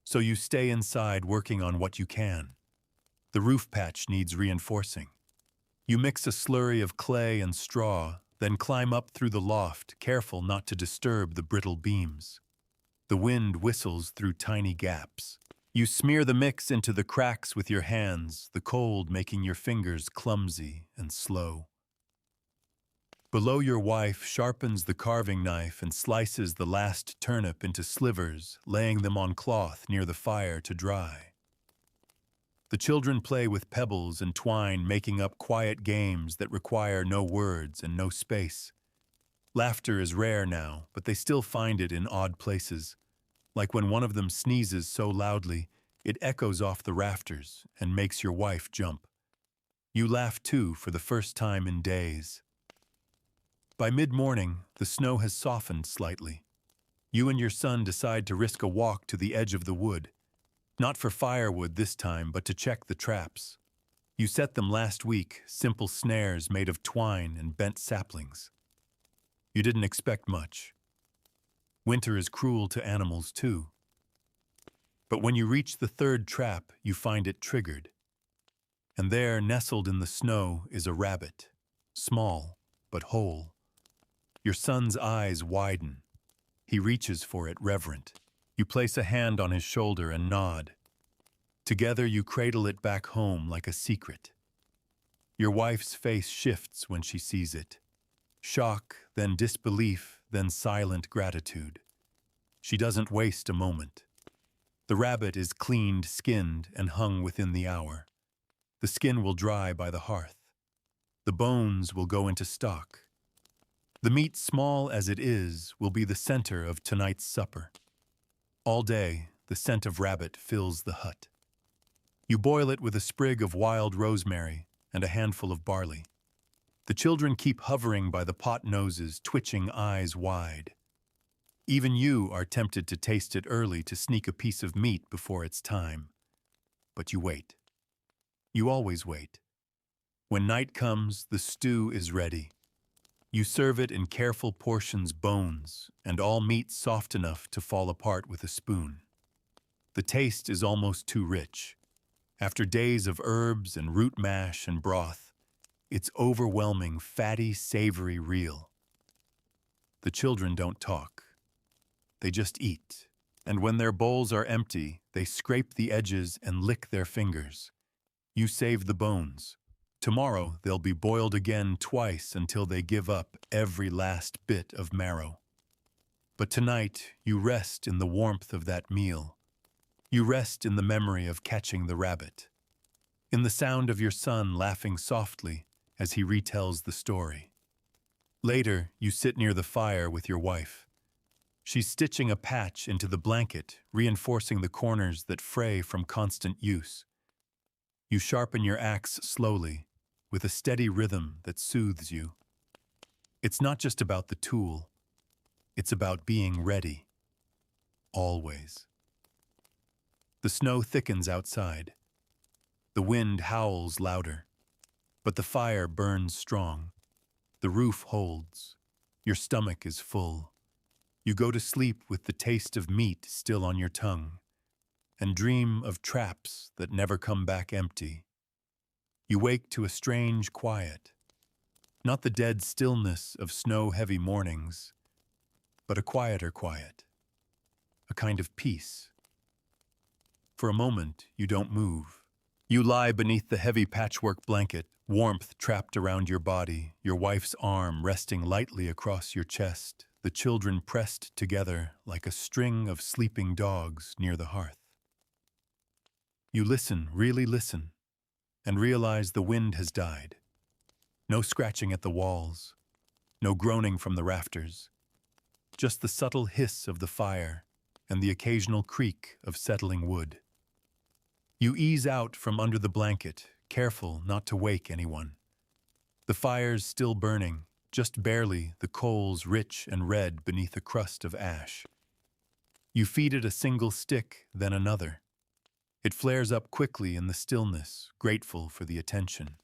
So you stay inside working on what you can. The roof patch needs reinforcing. You mix a slurry of clay and straw, then climb up through the loft, careful not to disturb the brittle beams. The wind whistles through tiny gaps. You smear the mix into the cracks with your hands, the cold making your fingers clumsy and slow. Below, your wife sharpens the carving knife and slices the last turnip into slivers, laying them on cloth near the fire to dry. The children play with pebbles and twine, making up quiet games that require no words and no space. Laughter is rare now, but they still find it in odd places, like when one of them sneezes so loudly it echoes off the rafters and makes your wife jump. You laugh too for the first time in days. By mid-morning, the snow has softened slightly. You and your son decide to risk a walk to the edge of the wood. Not for firewood this time, but to check the traps. You set them last week, simple snares made of twine and bent saplings. You didn't expect much. Winter is cruel to animals too. But when you reach the third trap, you find it triggered. And there, nestled in the snow, is a rabbit, small but whole. Your son's eyes widen. He reaches for it, reverent. You place a hand on his shoulder and nod. Together you cradle it back home like a secret. Your wife's face shifts when she sees it. Shock, then disbelief, then silent gratitude. She doesn't waste a moment. The rabbit is cleaned, skinned, and hung within the hour. The skin will dry by the hearth. The bones will go into stock. The meat, small as it is, will be the center of tonight's supper. All day, the scent of rabbit fills the hut. You boil it with a sprig of wild rosemary and a handful of barley. The children keep hovering by the pot noses, twitching eyes wide. Even you are tempted to taste it early to sneak a piece of meat before it's time. But you wait. You always wait. When night comes, the stew is ready. You serve it in careful portions, bones, and all meat soft enough to fall apart with a spoon. The taste is almost too rich. After days of herbs and root mash and broth, it's overwhelming, fatty, savory, real. The children don't talk. They just eat. And when their bowls are empty, they scrape the edges and lick their fingers. You save the bones. Tomorrow they'll be boiled again twice until they give up every last bit of marrow. But tonight you rest in the warmth of that meal. You rest in the memory of catching the rabbit, in the sound of your son laughing softly as he retells the story. Later, you sit near the fire with your wife. She's stitching a patch into the blanket, reinforcing the corners that fray from constant use. You sharpen your axe slowly, with a steady rhythm that soothes you. It's not just about the tool. It's about being ready. Always. The snow thickens outside. The wind howls louder. But the fire burns strong. The roof holds. Your stomach is full. You go to sleep with the taste of meat still on your tongue, and dream of traps that never come back empty. You wake to a strange quiet, not the dead stillness of snow-heavy mornings, but a quieter quiet, a kind of peace. For a moment, you don't move. You lie beneath the heavy patchwork blanket, warmth trapped around your body, your wife's arm resting lightly across your chest, the children pressed together like a string of sleeping dogs near the hearth. You listen, really listen, and realize the wind has died. No scratching at the walls, no groaning from the rafters, just the subtle hiss of the fire and the occasional creak of settling wood. You ease out from under the blanket, careful not to wake anyone. The fire's still burning, just barely, the coals rich and red beneath a crust of ash. You feed it a single stick, then another. It flares up quickly in the stillness, grateful for the attention.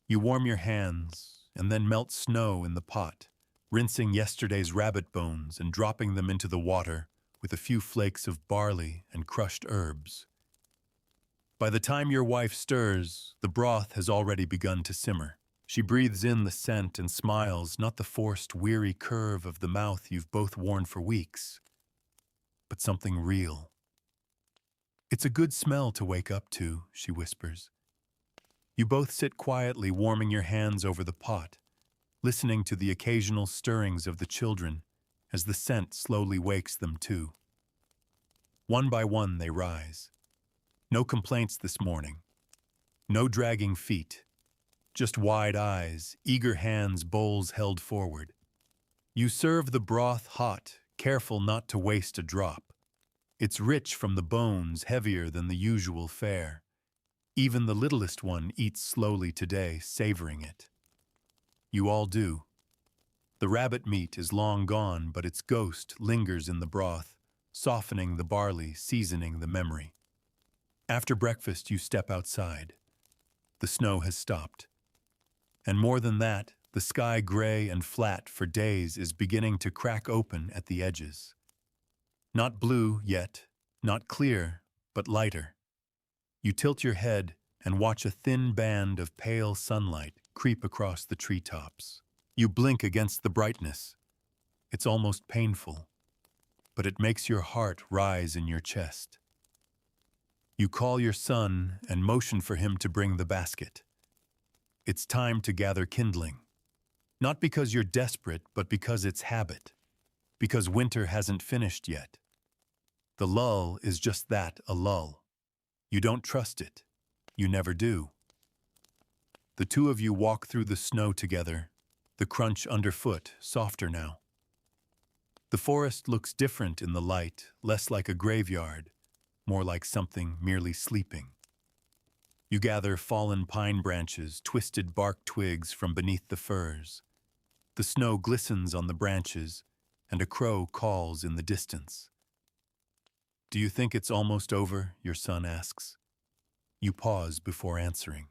You warm your hands and then melt snow in the pot, rinsing yesterday's rabbit bones and dropping them into the water with a few flakes of barley and crushed herbs. By the time your wife stirs, the broth has already begun to simmer. She breathes in the scent and smiles, not the forced, weary curve of the mouth you've both worn for weeks, but something real. "It's a good smell to wake up to," she whispers. You both sit quietly, warming your hands over the pot, listening to the occasional stirrings of the children as the scent slowly wakes them too. One by one they rise. No complaints this morning. No dragging feet. Just wide eyes, eager hands, bowls held forward. You serve the broth hot, careful not to waste a drop. It's rich from the bones, heavier than the usual fare. Even the littlest one eats slowly today, savoring it. You all do. The rabbit meat is long gone, but its ghost lingers in the broth, softening the barley, seasoning the memory. After breakfast, you step outside. The snow has stopped. And more than that, the sky, gray and flat for days, is beginning to crack open at the edges. Not blue yet, Not clear, but lighter. You tilt your head and watch a thin band of pale sunlight creep across the treetops. You blink against the brightness. It's almost painful, but it makes your heart rise in your chest. You call your son and motion for him to bring the basket. It's time to gather kindling. Not because you're desperate, but because it's habit. Because winter hasn't finished yet. The lull is just that, a lull. You don't trust it. You never do. The two of you walk through the snow together, the crunch underfoot softer now. The forest looks different in the light, less like a graveyard, more like something merely sleeping. You gather fallen pine branches, twisted bark twigs from beneath the firs. The snow glistens on the branches, and a crow calls in the distance. "Do you think it's almost over?" your son asks. You pause before answering.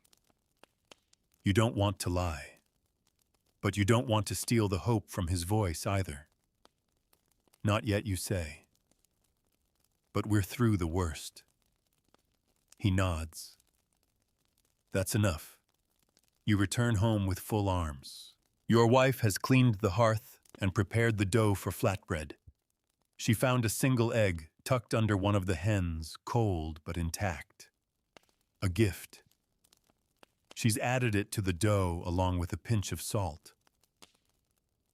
You don't want to lie, but you don't want to steal the hope from his voice either. "Not yet," you say. "But we're through the worst." He nods. That's enough. You return home with full arms. Your wife has cleaned the hearth and prepared the dough for flatbread. She found a single egg tucked under one of the hens, cold but intact. A gift. She's added it to the dough along with a pinch of salt.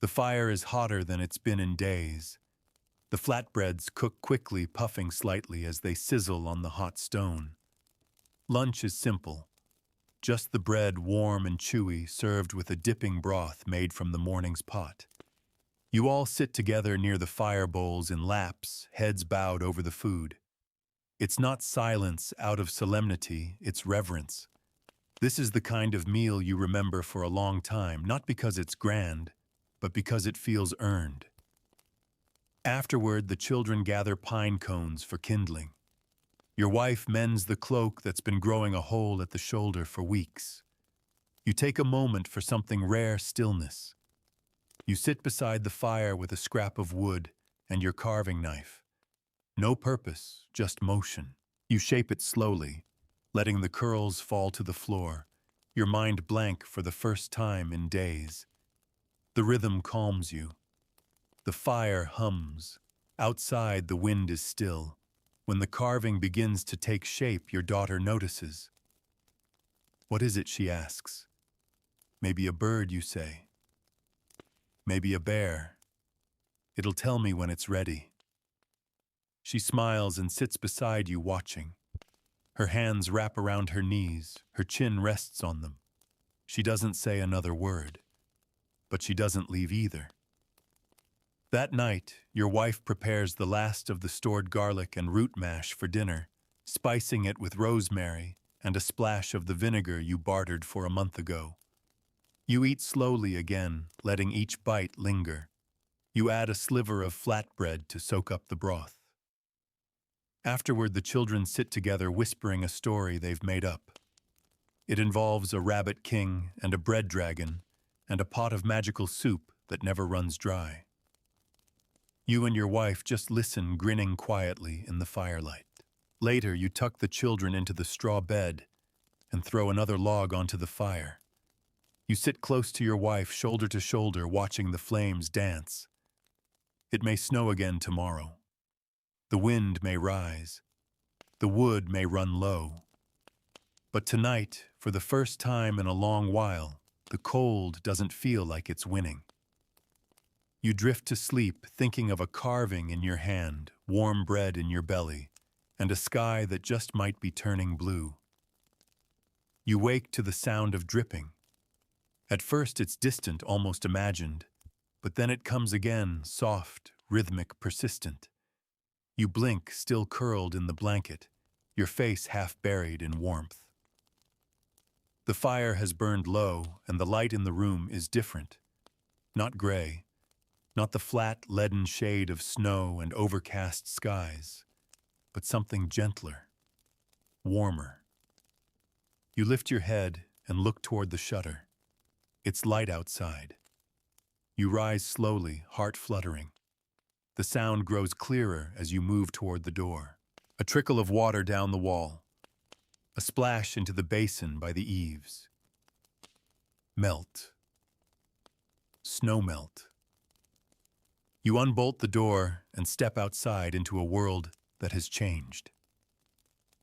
The fire is hotter than it's been in days. The flatbreads cook quickly, puffing slightly as they sizzle on the hot stone. Lunch is simple. Just the bread, warm and chewy, served with a dipping broth made from the morning's pot. You all sit together near the fire bowls in laps, heads bowed over the food. It's not silence out of solemnity, it's reverence. This is the kind of meal you remember for a long time, not because it's grand, but because it feels earned. Afterward, the children gather pine cones for kindling. Your wife mends the cloak that's been growing a hole at the shoulder for weeks. You take a moment for something rare stillness. You sit beside the fire with a scrap of wood and your carving knife. No purpose, just motion. You shape it slowly, letting the curls fall to the floor, your mind blank for the first time in days. The rhythm calms you. The fire hums. Outside, the wind is still. When the carving begins to take shape, your daughter notices. "What is it?" she asks. "Maybe a bird," you say. "Maybe a bear. It'll tell me when it's ready." She smiles and sits beside you watching. Her hands wrap around her knees, her chin rests on them. She doesn't say another word, but she doesn't leave either. That night, your wife prepares the last of the stored garlic and root mash for dinner, spicing it with rosemary and a splash of the vinegar you bartered for a month ago. You eat slowly again, letting each bite linger. You add a sliver of flatbread to soak up the broth. Afterward, the children sit together whispering a story they've made up. It involves a rabbit king and a bread dragon and a pot of magical soup that never runs dry. You and your wife just listen, grinning quietly in the firelight. Later, you tuck the children into the straw bed and throw another log onto the fire. You sit close to your wife, shoulder to shoulder, watching the flames dance. It may snow again tomorrow. The wind may rise. The wood may run low. But tonight, for the first time in a long while, the cold doesn't feel like it's winning. You drift to sleep, thinking of a carving in your hand, warm bread in your belly, and a sky that just might be turning blue. You wake to the sound of dripping. At first it's distant, almost imagined, but then it comes again, soft, rhythmic, persistent. You blink, still curled in the blanket, your face half buried in warmth. The fire has burned low, and the light in the room is different. Not gray, not the flat, leaden shade of snow and overcast skies, but something gentler, warmer. You lift your head and look toward the shutter. It's light outside. You rise slowly, heart fluttering. The sound grows clearer as you move toward the door. A trickle of water down the wall. A splash into the basin by the eaves. Melt. Snow melt. You unbolt the door and step outside into a world that has changed.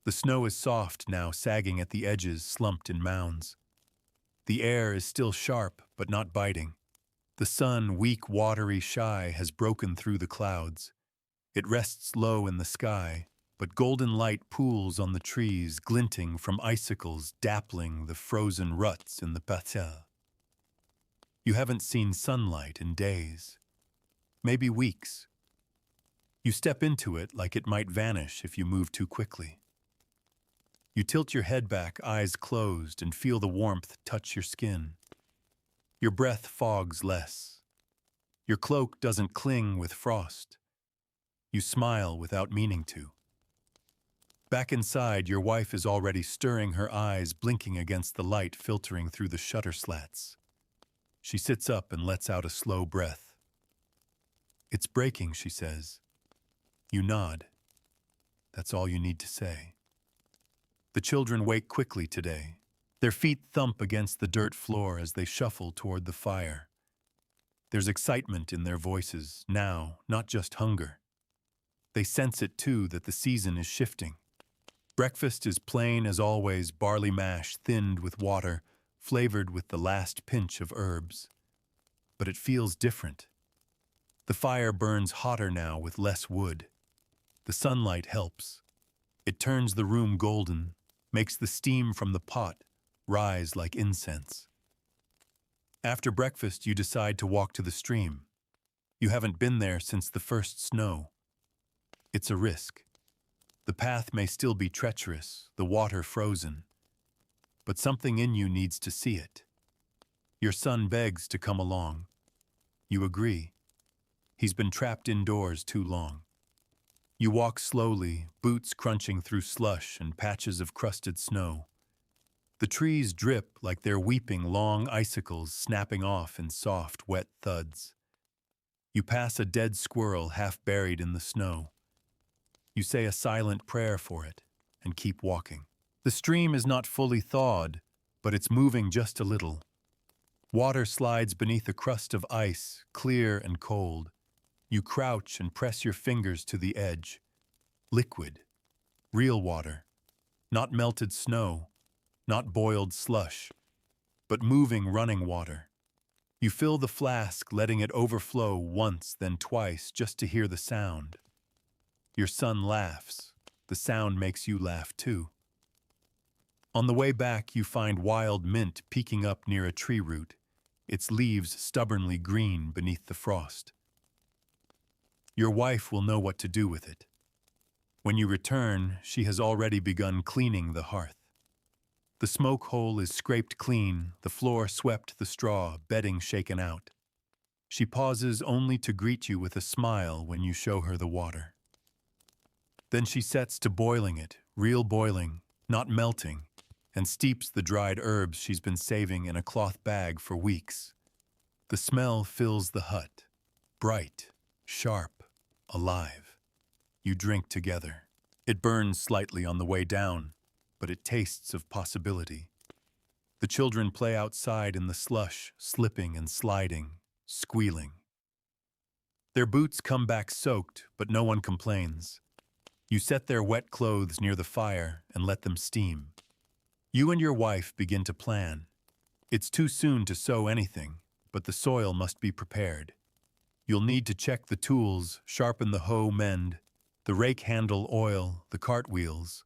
The snow is soft now, sagging at the edges, slumped in mounds. The air is still sharp, but not biting. The sun, weak, watery, shy, has broken through the clouds. It rests low in the sky, but golden light pools on the trees, glinting from icicles, dappling the frozen ruts in the pâté. You haven't seen sunlight in days, maybe weeks. You step into it like it might vanish if you move too quickly. You tilt your head back, eyes closed, and feel the warmth touch your skin. Your breath fogs less. Your cloak doesn't cling with frost. You smile without meaning to. Back inside, your wife is already stirring her eyes, blinking against the light filtering through the shutter slats. She sits up and lets out a slow breath. "It's breaking," she says. You nod. That's all you need to say. The children wake quickly today. Their feet thump against the dirt floor as they shuffle toward the fire. There's excitement in their voices now, not just hunger. They sense it too, that the season is shifting. Breakfast is plain as always, barley mash thinned with water, flavored with the last pinch of herbs. But it feels different. The fire burns hotter now with less wood. The sunlight helps. It turns the room golden, makes the steam from the pot rise like incense. After breakfast, you decide to walk to the stream. You haven't been there since the first snow. It's a risk. The path may still be treacherous, the water frozen, but something in you needs to see it. Your son begs to come along. You agree. He's been trapped indoors too long. You walk slowly, boots crunching through slush and patches of crusted snow. The trees drip like they're weeping, long icicles snapping off in soft, wet thuds. You pass a dead squirrel half buried in the snow. You say a silent prayer for it and keep walking. The stream is not fully thawed, but it's moving just a little. Water slides beneath a crust of ice, clear and cold. You crouch and press your fingers to the edge. Liquid. Real water. Not melted snow. Not boiled slush. But moving, running water. You fill the flask, letting it overflow once, then twice, just to hear the sound. Your son laughs. The sound makes you laugh too. On the way back, you find wild mint peeking up near a tree root, its leaves stubbornly green beneath the frost. Your wife will know what to do with it. When you return, she has already begun cleaning the hearth. The smoke hole is scraped clean, the floor swept, the straw, bedding shaken out. She pauses only to greet you with a smile when you show her the water. Then she sets to boiling it, real boiling, not melting, and steeps the dried herbs she's been saving in a cloth bag for weeks. The smell fills the hut, bright, sharp, alive. You drink together. It burns slightly on the way down, but it tastes of possibility. The children play outside in the slush, slipping and sliding, squealing. Their boots come back soaked, but no one complains. You set their wet clothes near the fire and let them steam. You and your wife begin to plan. It's too soon to sow anything, but the soil must be prepared. You'll need to check the tools, sharpen the hoe, mend, the rake handle, oil, the cartwheels.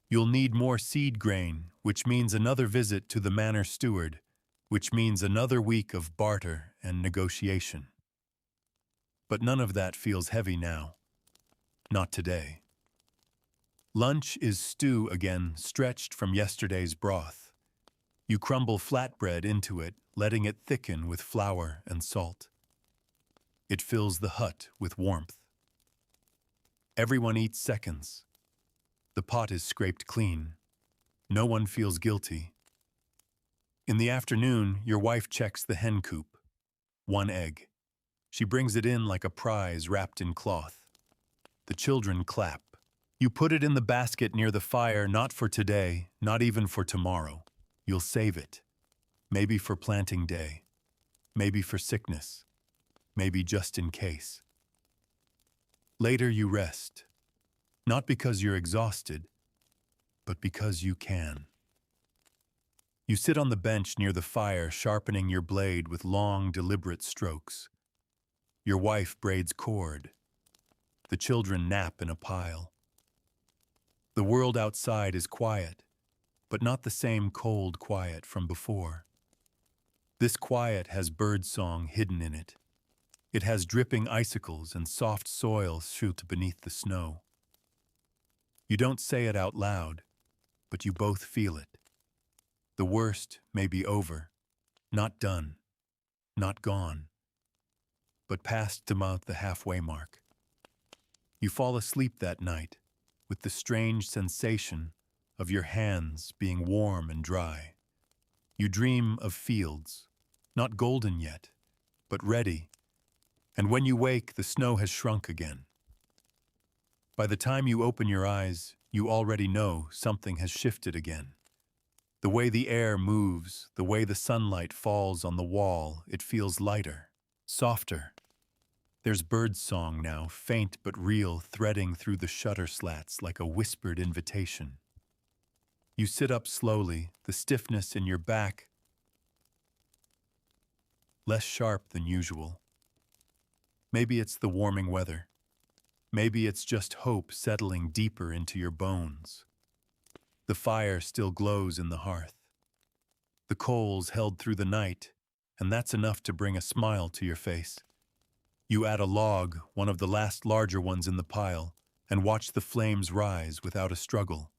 You'll need more seed grain, which means another visit to the manor steward, which means another week of barter and negotiation. But none of that feels heavy now. Not today. Lunch is stew again, stretched from yesterday's broth. You crumble flatbread into it, letting it thicken with flour and salt. It fills the hut with warmth. Everyone eats seconds. The pot is scraped clean. No one feels guilty. In the afternoon, your wife checks the hen coop. 1 egg. She brings it in like a prize wrapped in cloth. The children clap. You put it in the basket near the fire, not for today, not even for tomorrow. You'll save it. Maybe for planting day. Maybe for sickness. Maybe just in case. Later you rest. Not because you're exhausted, but because you can. You sit on the bench near the fire, sharpening your blade with long, deliberate strokes. Your wife braids cord. The children nap in a pile. The world outside is quiet, but not the same cold quiet from before. This quiet has birdsong hidden in it. It has dripping icicles and soft soil shoot beneath the snow. You don't say it out loud, but you both feel it. The worst may be over, not done, not gone, but past about the halfway mark. You fall asleep that night with the strange sensation of your hands being warm and dry. You dream of fields, not golden yet, but ready, and when you wake, the snow has shrunk again. By the time you open your eyes, you already know something has shifted again. The way the air moves, the way the sunlight falls on the wall, it feels lighter, softer. There's birdsong now, faint but real, threading through the shutter slats like a whispered invitation. You sit up slowly, the stiffness in your back less sharp than usual. Maybe it's the warming weather. Maybe it's just hope settling deeper into your bones. The fire still glows in the hearth. The coals held through the night, and that's enough to bring a smile to your face. You add a log, one of the last larger ones in the pile, and watch the flames rise without a struggle.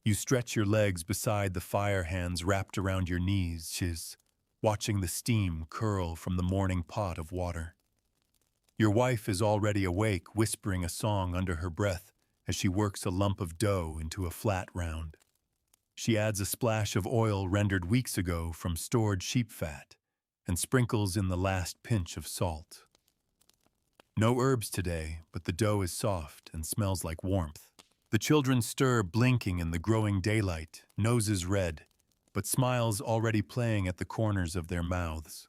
You stretch your legs beside the fire, hands wrapped around your knees, watching the steam curl from the morning pot of water. Your wife is already awake, whispering a song under her breath as she works a lump of dough into a flat round. She adds a splash of oil rendered weeks ago from stored sheep fat and sprinkles in the last pinch of salt. No herbs today, but the dough is soft and smells like warmth. The children stir, blinking in the growing daylight, noses red, but smiles already playing at the corners of their mouths.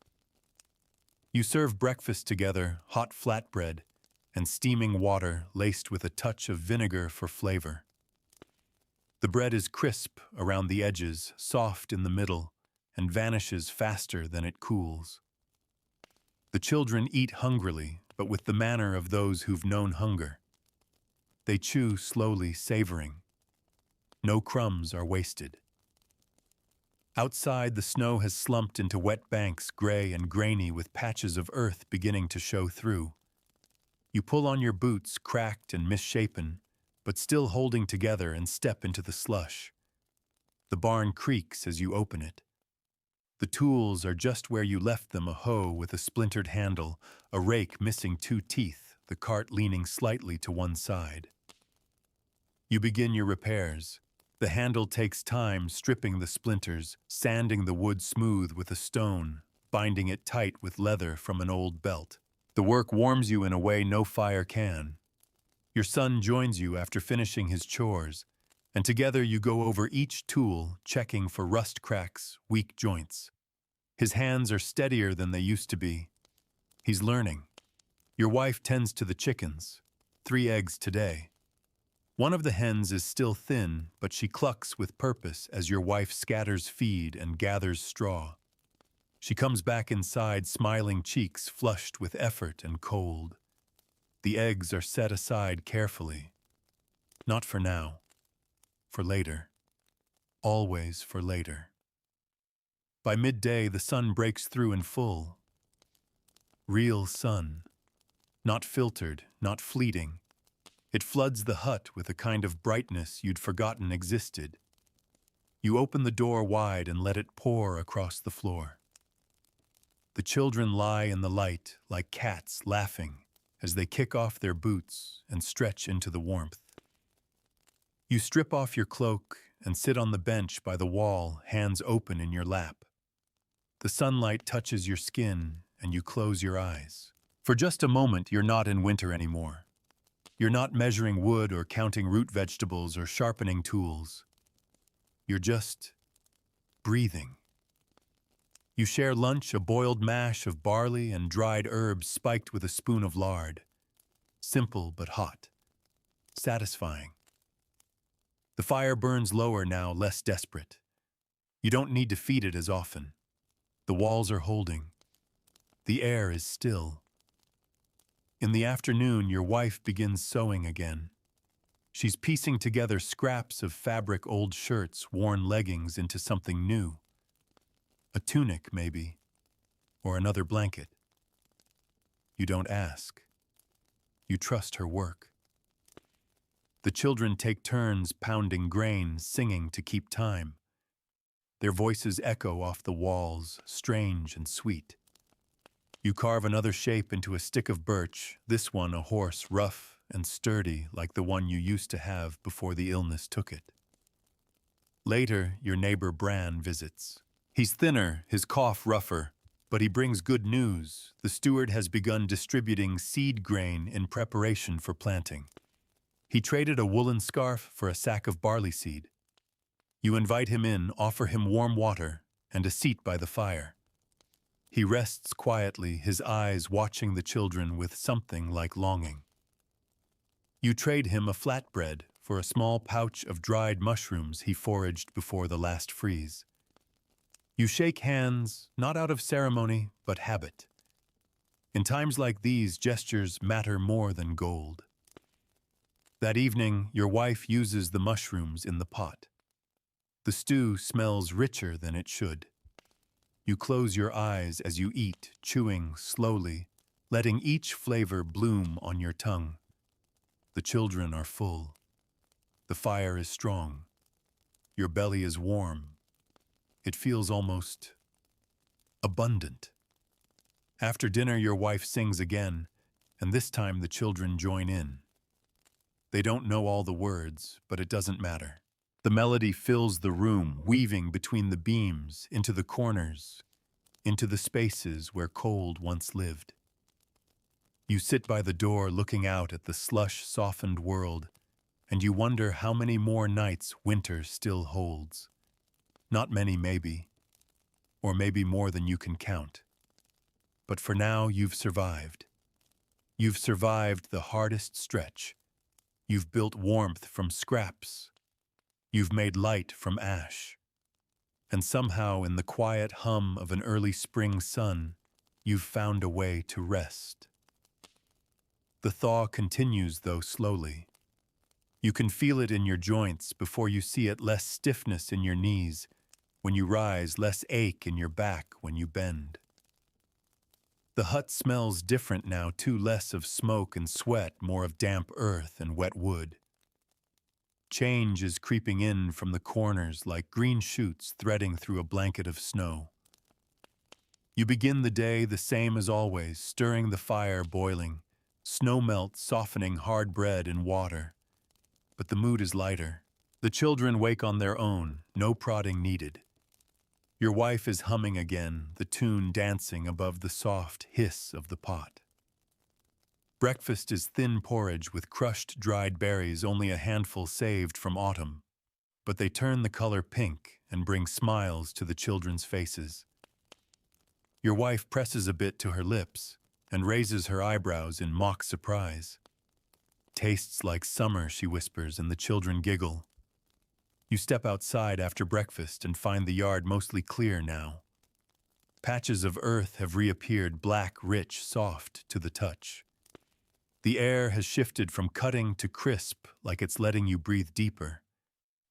You serve breakfast together, hot flatbread, and steaming water laced with a touch of vinegar for flavor. The bread is crisp around the edges, soft in the middle, and vanishes faster than it cools. The children eat hungrily, but with the manner of those who've known hunger. They chew slowly, savoring. No crumbs are wasted. Outside, the snow has slumped into wet banks, gray and grainy, with patches of earth beginning to show through. You pull on your boots, cracked and misshapen, but still holding together, and step into the slush. The barn creaks as you open it. The tools are just where you left them, a hoe with a splintered handle, a rake missing 2 teeth, the cart leaning slightly to one side. You begin your repairs. The handle takes time, stripping the splinters, sanding the wood smooth with a stone, binding it tight with leather from an old belt. The work warms you in a way no fire can. Your son joins you after finishing his chores, and together you go over each tool, checking for rust cracks, weak joints. His hands are steadier than they used to be. He's learning. Your wife tends to the chickens. 3 eggs today. One of the hens is still thin, but she clucks with purpose as your wife scatters feed and gathers straw. She comes back inside, smiling cheeks flushed with effort and cold. The eggs are set aside carefully. Not for now. For later. Always for later. By midday, the sun breaks through in full. Real sun. Not filtered, not fleeting. It floods the hut with a kind of brightness you'd forgotten existed. You open the door wide and let it pour across the floor. The children lie in the light like cats, laughing as they kick off their boots and stretch into the warmth. You strip off your cloak and sit on the bench by the wall, hands open in your lap. The sunlight touches your skin and you close your eyes. For just a moment, you're not in winter anymore. You're not measuring wood or counting root vegetables or sharpening tools. You're just breathing. You share lunch, a boiled mash of barley and dried herbs spiked with a spoon of lard. Simple but hot. Satisfying. The fire burns lower now, less desperate. You don't need to feed it as often. The walls are holding. The air is still. In the afternoon, your wife begins sewing again. She's piecing together scraps of fabric, old shirts, worn leggings into something new. A tunic, maybe, or another blanket. You don't ask. You trust her work. The children take turns pounding grain, singing to keep time. Their voices echo off the walls, strange and sweet. You carve another shape into a stick of birch, this one a horse, rough and sturdy like the one you used to have before the illness took it. Later, your neighbor Bran visits. He's thinner, his cough rougher, but he brings good news. The steward has begun distributing seed grain in preparation for planting. He traded a woolen scarf for a sack of barley seed. You invite him in, offer him warm water and a seat by the fire. He rests quietly, his eyes watching the children with something like longing. You trade him a flatbread for a small pouch of dried mushrooms he foraged before the last freeze. You shake hands, not out of ceremony, but habit. In times like these, gestures matter more than gold. That evening, your wife uses the mushrooms in the pot. The stew smells richer than it should. You close your eyes as you eat, chewing slowly, letting each flavor bloom on your tongue. The children are full. The fire is strong. Your belly is warm. It feels almost abundant. After dinner, your wife sings again, and this time the children join in. They don't know all the words, but it doesn't matter. The melody fills the room, weaving between the beams, into the corners, into the spaces where cold once lived. You sit by the door looking out at the slush-softened world, and you wonder how many more nights winter still holds. Not many, maybe, or maybe more than you can count. But for now, you've survived. You've survived the hardest stretch. You've built warmth from scraps. You've made light from ash. And somehow, in the quiet hum of an early spring sun, you've found a way to rest. The thaw continues, though slowly. You can feel it in your joints before you see it, less stiffness in your knees. When you rise, less ache in your back when you bend. The hut smells different now, too, less of smoke and sweat, more of damp earth and wet wood. Change is creeping in from the corners like green shoots threading through a blanket of snow. You begin the day the same as always, stirring the fire boiling, snow melt softening hard bread in water. But the mood is lighter. The children wake on their own, no prodding needed. Your wife is humming again, the tune dancing above the soft hiss of the pot. Breakfast is thin porridge with crushed dried berries, only a handful saved from autumn. But they turn the color pink and bring smiles to the children's faces. Your wife presses a bit to her lips and raises her eyebrows in mock surprise. Tastes like summer, she whispers, and the children giggle. You step outside after breakfast and find the yard mostly clear now. Patches of earth have reappeared, black, rich, soft to the touch. The air has shifted from cutting to crisp, like it's letting you breathe deeper.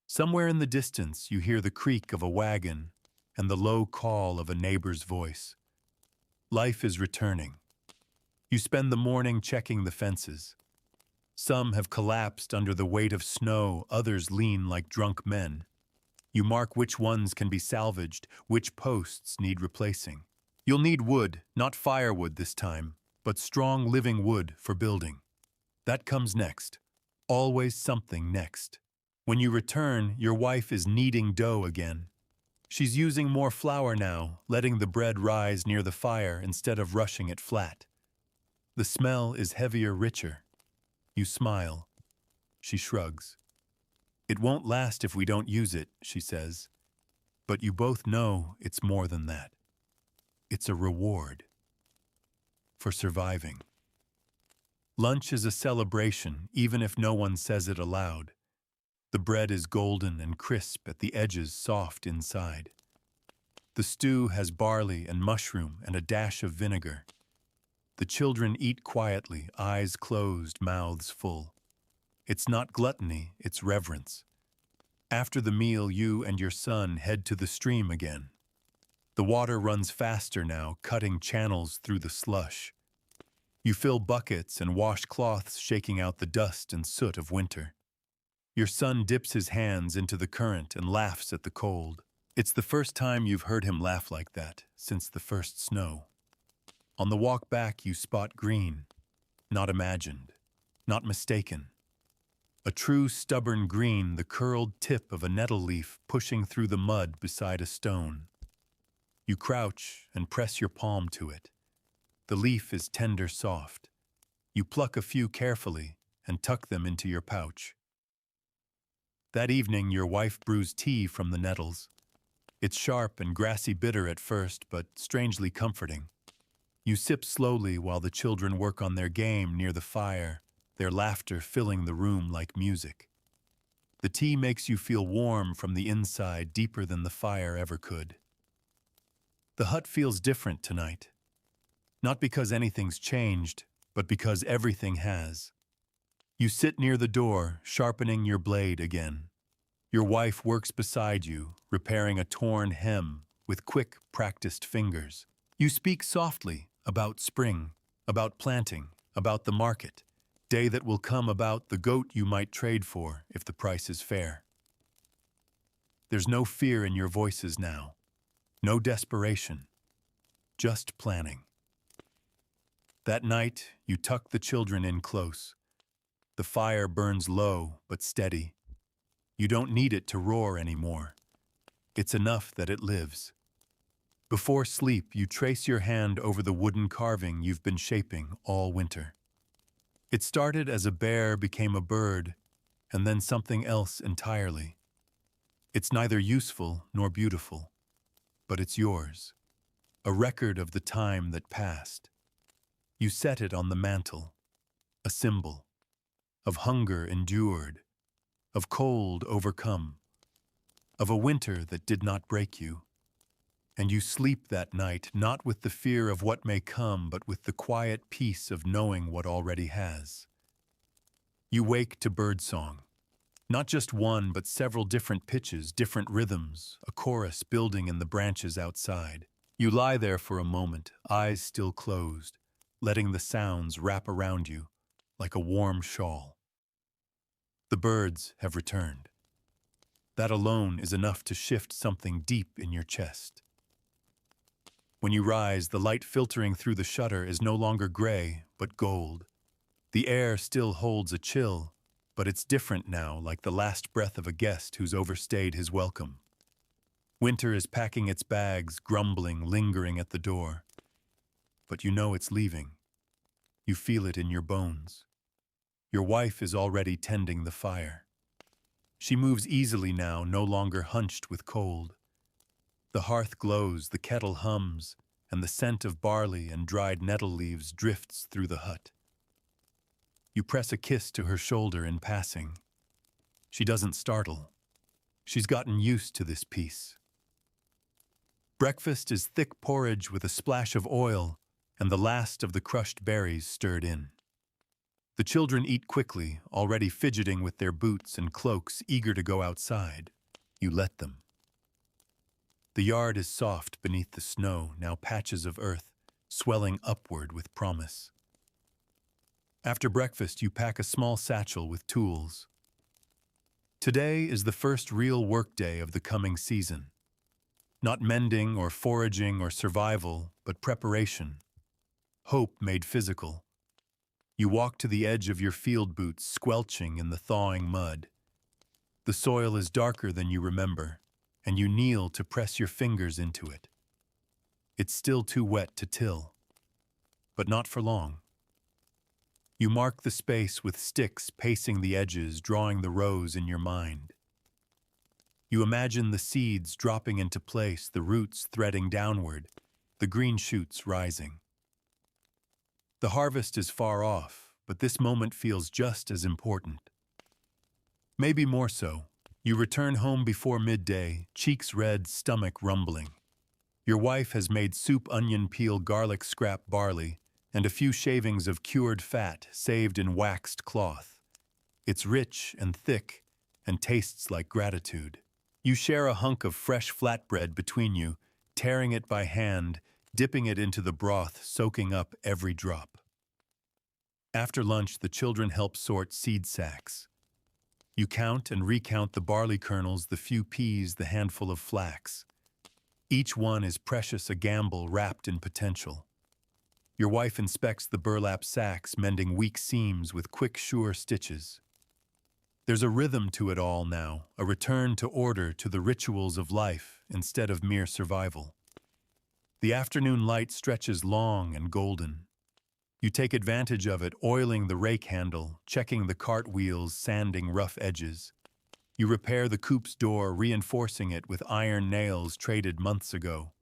Somewhere in the distance, you hear the creak of a wagon and the low call of a neighbor's voice. Life is returning. You spend the morning checking the fences. Some have collapsed under the weight of snow, others lean like drunk men. You mark which ones can be salvaged, which posts need replacing. You'll need wood, not firewood this time, but strong living wood for building. That comes next. Always something next. When you return, your wife is kneading dough again. She's using more flour now, letting the bread rise near the fire instead of rushing it flat. The smell is heavier, richer. You smile. She shrugs. It won't last if we don't use it, she says. But you both know it's more than that. It's a reward for surviving. Lunch is a celebration, even if no one says it aloud. The bread is golden and crisp at the edges, soft inside. The stew has barley and mushroom and a dash of vinegar. The children eat quietly, eyes closed, mouths full. It's not gluttony, it's reverence. After the meal, you and your son head to the stream again. The water runs faster now, cutting channels through the slush. You fill buckets and wash cloths, shaking out the dust and soot of winter. Your son dips his hands into the current and laughs at the cold. It's the first time you've heard him laugh like that since the first snow. On the walk back, you spot green. Not imagined. Not mistaken. A true stubborn green, the curled tip of a nettle leaf pushing through the mud beside a stone. You crouch and press your palm to it. The leaf is tender soft. You pluck a few carefully and tuck them into your pouch. That evening, your wife brews tea from the nettles. It's sharp and grassy bitter at first, but strangely comforting. You sip slowly while the children work on their game near the fire, their laughter filling the room like music. The tea makes you feel warm from the inside, deeper than the fire ever could. The hut feels different tonight. Not because anything's changed, but because everything has. You sit near the door, sharpening your blade again. Your wife works beside you, repairing a torn hem with quick, practiced fingers. You speak softly about spring, about planting, about the market, day that will come, about the goat you might trade for if the price is fair. There's no fear in your voices now, no desperation, just planning. That night, you tuck the children in close. The fire burns low but steady. You don't need it to roar anymore. It's enough that it lives. Before sleep, you trace your hand over the wooden carving you've been shaping all winter. It started as a bear, became a bird, and then something else entirely. It's neither useful nor beautiful, but it's yours, a record of the time that passed. You set it on the mantel, a symbol of hunger endured, of cold overcome, of a winter that did not break you. And you sleep that night not with the fear of what may come, but with the quiet peace of knowing what already has. You wake to birdsong, not just one, but several different pitches, different rhythms, a chorus building in the branches outside. You lie there for a moment, eyes still closed, letting the sounds wrap around you like a warm shawl. The birds have returned. That alone is enough to shift something deep in your chest. When you rise, the light filtering through the shutter is no longer gray, but gold. The air still holds a chill, but it's different now, like the last breath of a guest who's overstayed his welcome. Winter is packing its bags, grumbling, lingering at the door. But you know it's leaving. You feel it in your bones. Your wife is already tending the fire. She moves easily now, no longer hunched with cold. The hearth glows, the kettle hums, and the scent of barley and dried nettle leaves drifts through the hut. You press a kiss to her shoulder in passing. She doesn't startle. She's gotten used to this peace. Breakfast is thick porridge with a splash of oil and the last of the crushed berries stirred in. The children eat quickly, already fidgeting with their boots and cloaks, eager to go outside. You let them. The yard is soft beneath the snow, now patches of earth, swelling upward with promise. After breakfast, you pack a small satchel with tools. Today is the first real workday of the coming season. Not mending or foraging or survival, but preparation. Hope made physical. You walk to the edge of your field boots, squelching in the thawing mud. The soil is darker than you remember, and you kneel to press your fingers into it. It's still too wet to till, but not for long. You mark the space with sticks pacing the edges, drawing the rows in your mind. You imagine the seeds dropping into place, the roots threading downward, the green shoots rising. The harvest is far off, but this moment feels just as important. Maybe more so. You return home before midday, cheeks red, stomach rumbling. Your wife has made soup, onion peel, garlic scrap, barley, and a few shavings of cured fat saved in waxed cloth. It's rich and thick and tastes like gratitude. You share a hunk of fresh flatbread between you, tearing it by hand, dipping it into the broth, soaking up every drop. After lunch, the children help sort seed sacks. You count and recount the barley kernels, the few peas, the handful of flax. Each one is precious, a gamble wrapped in potential. Your wife inspects the burlap sacks, mending weak seams with quick, sure stitches. There's a rhythm to it all now, a return to order, to the rituals of life instead of mere survival. The afternoon light stretches long and golden. You take advantage of it, oiling the rake handle, checking the cart wheels, sanding rough edges. You repair the coop's door, reinforcing it with iron nails traded months ago.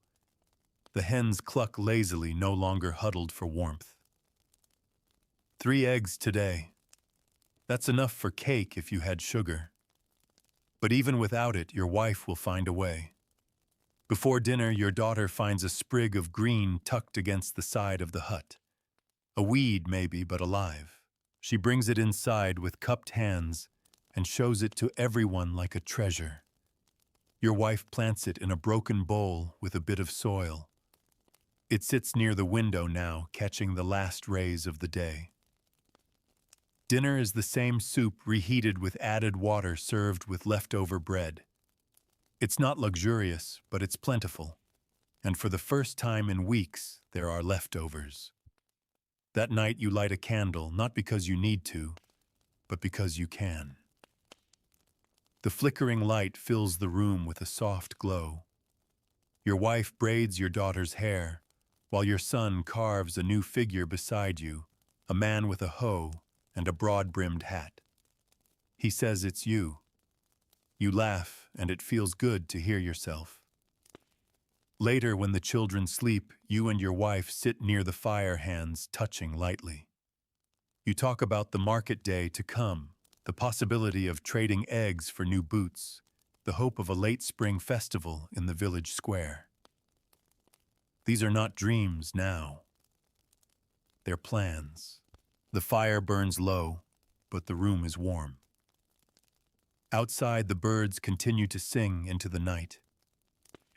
The hens cluck lazily, no longer huddled for warmth. 3 eggs today. That's enough for cake if you had sugar. But even without it, your wife will find a way. Before dinner, your daughter finds a sprig of green tucked against the side of the hut. A weed, maybe, but alive. She brings it inside with cupped hands and shows it to everyone like a treasure. Your wife plants it in a broken bowl with a bit of soil. It sits near the window now, catching the last rays of the day. Dinner is the same soup reheated with added water, served with leftover bread. It's not luxurious, but it's plentiful. And for the first time in weeks, there are leftovers. That night you light a candle, not because you need to, but because you can. The flickering light fills the room with a soft glow. Your wife braids your daughter's hair, while your son carves a new figure beside you, a man with a hoe and a broad-brimmed hat. He says it's you. You laugh, and it feels good to hear yourself. Later, when the children sleep, you and your wife sit near the fire, hands touching lightly. You talk about the market day to come, the possibility of trading eggs for new boots, the hope of a late spring festival in the village square. These are not dreams now. They're plans. The fire burns low, but the room is warm. Outside, the birds continue to sing into the night.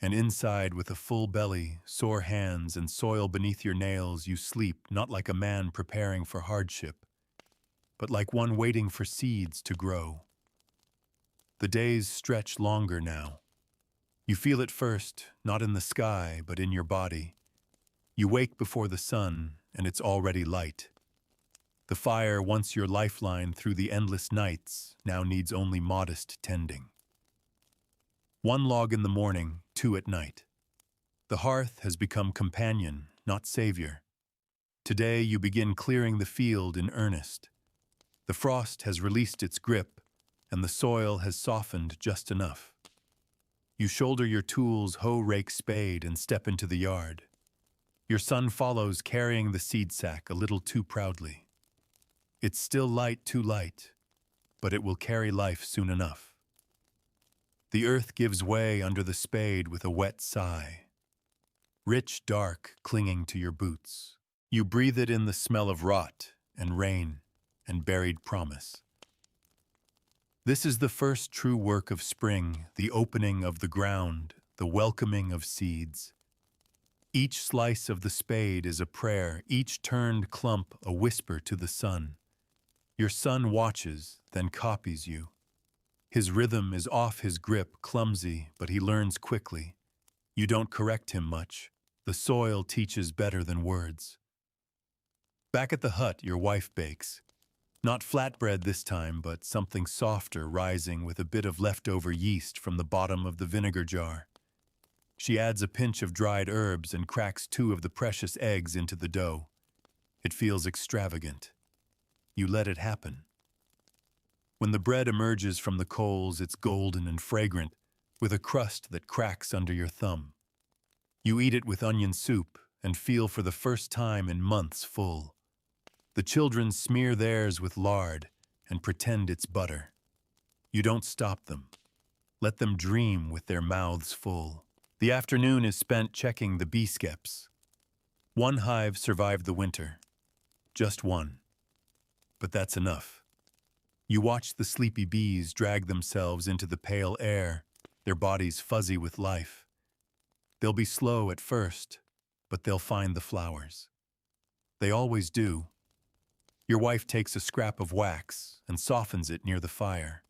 And inside, with a full belly, sore hands, and soil beneath your nails, you sleep not like a man preparing for hardship, but like one waiting for seeds to grow. The days stretch longer now. You feel it first, not in the sky, but in your body. You wake before the sun, and it's already light. The fire, once your lifeline through the endless nights, now needs only modest tending. 1 log in the morning, 2 at night. The hearth has become companion, not savior. Today you begin clearing the field in earnest. The frost has released its grip, and the soil has softened just enough. You shoulder your tools, hoe, rake, spade, and step into the yard. Your son follows, carrying the seed sack a little too proudly. It's still light, too light, but it will carry life soon enough. The earth gives way under the spade with a wet sigh. Rich, dark, clinging to your boots. You breathe it in, the smell of rot and rain and buried promise. This is the first true work of spring, the opening of the ground, the welcoming of seeds. Each slice of the spade is a prayer, each turned clump a whisper to the sun. Your son watches, then copies you. His rhythm is off his grip, clumsy, but he learns quickly. You don't correct him much. The soil teaches better than words. Back at the hut, your wife bakes. Not flatbread this time, but something softer, rising with a bit of leftover yeast from the bottom of the vinegar jar. She adds a pinch of dried herbs and cracks 2 of the precious eggs into the dough. It feels extravagant. You let it happen. When the bread emerges from the coals, it's golden and fragrant, with a crust that cracks under your thumb. You eat it with onion soup and feel for the first time in months full. The children smear theirs with lard and pretend it's butter. You don't stop them. Let them dream with their mouths full. The afternoon is spent checking the bee skeps. One hive survived the winter. Just one. But that's enough. You watch the sleepy bees drag themselves into the pale air, their bodies fuzzy with life. They'll be slow at first, but they'll find the flowers. They always do. Your wife takes a scrap of wax and softens it near the fire.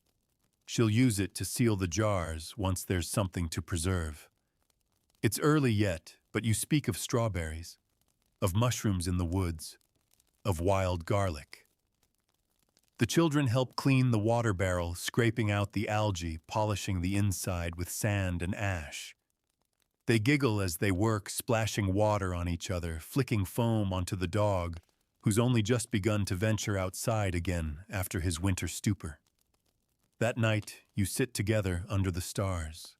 She'll use it to seal the jars once there's something to preserve. It's early yet, but you speak of strawberries, of mushrooms in the woods, of wild garlic. The children help clean the water barrel, scraping out the algae, polishing the inside with sand and ash. They giggle as they work, splashing water on each other, flicking foam onto the dog, who's only just begun to venture outside again after his winter stupor. That night, you sit together under the stars.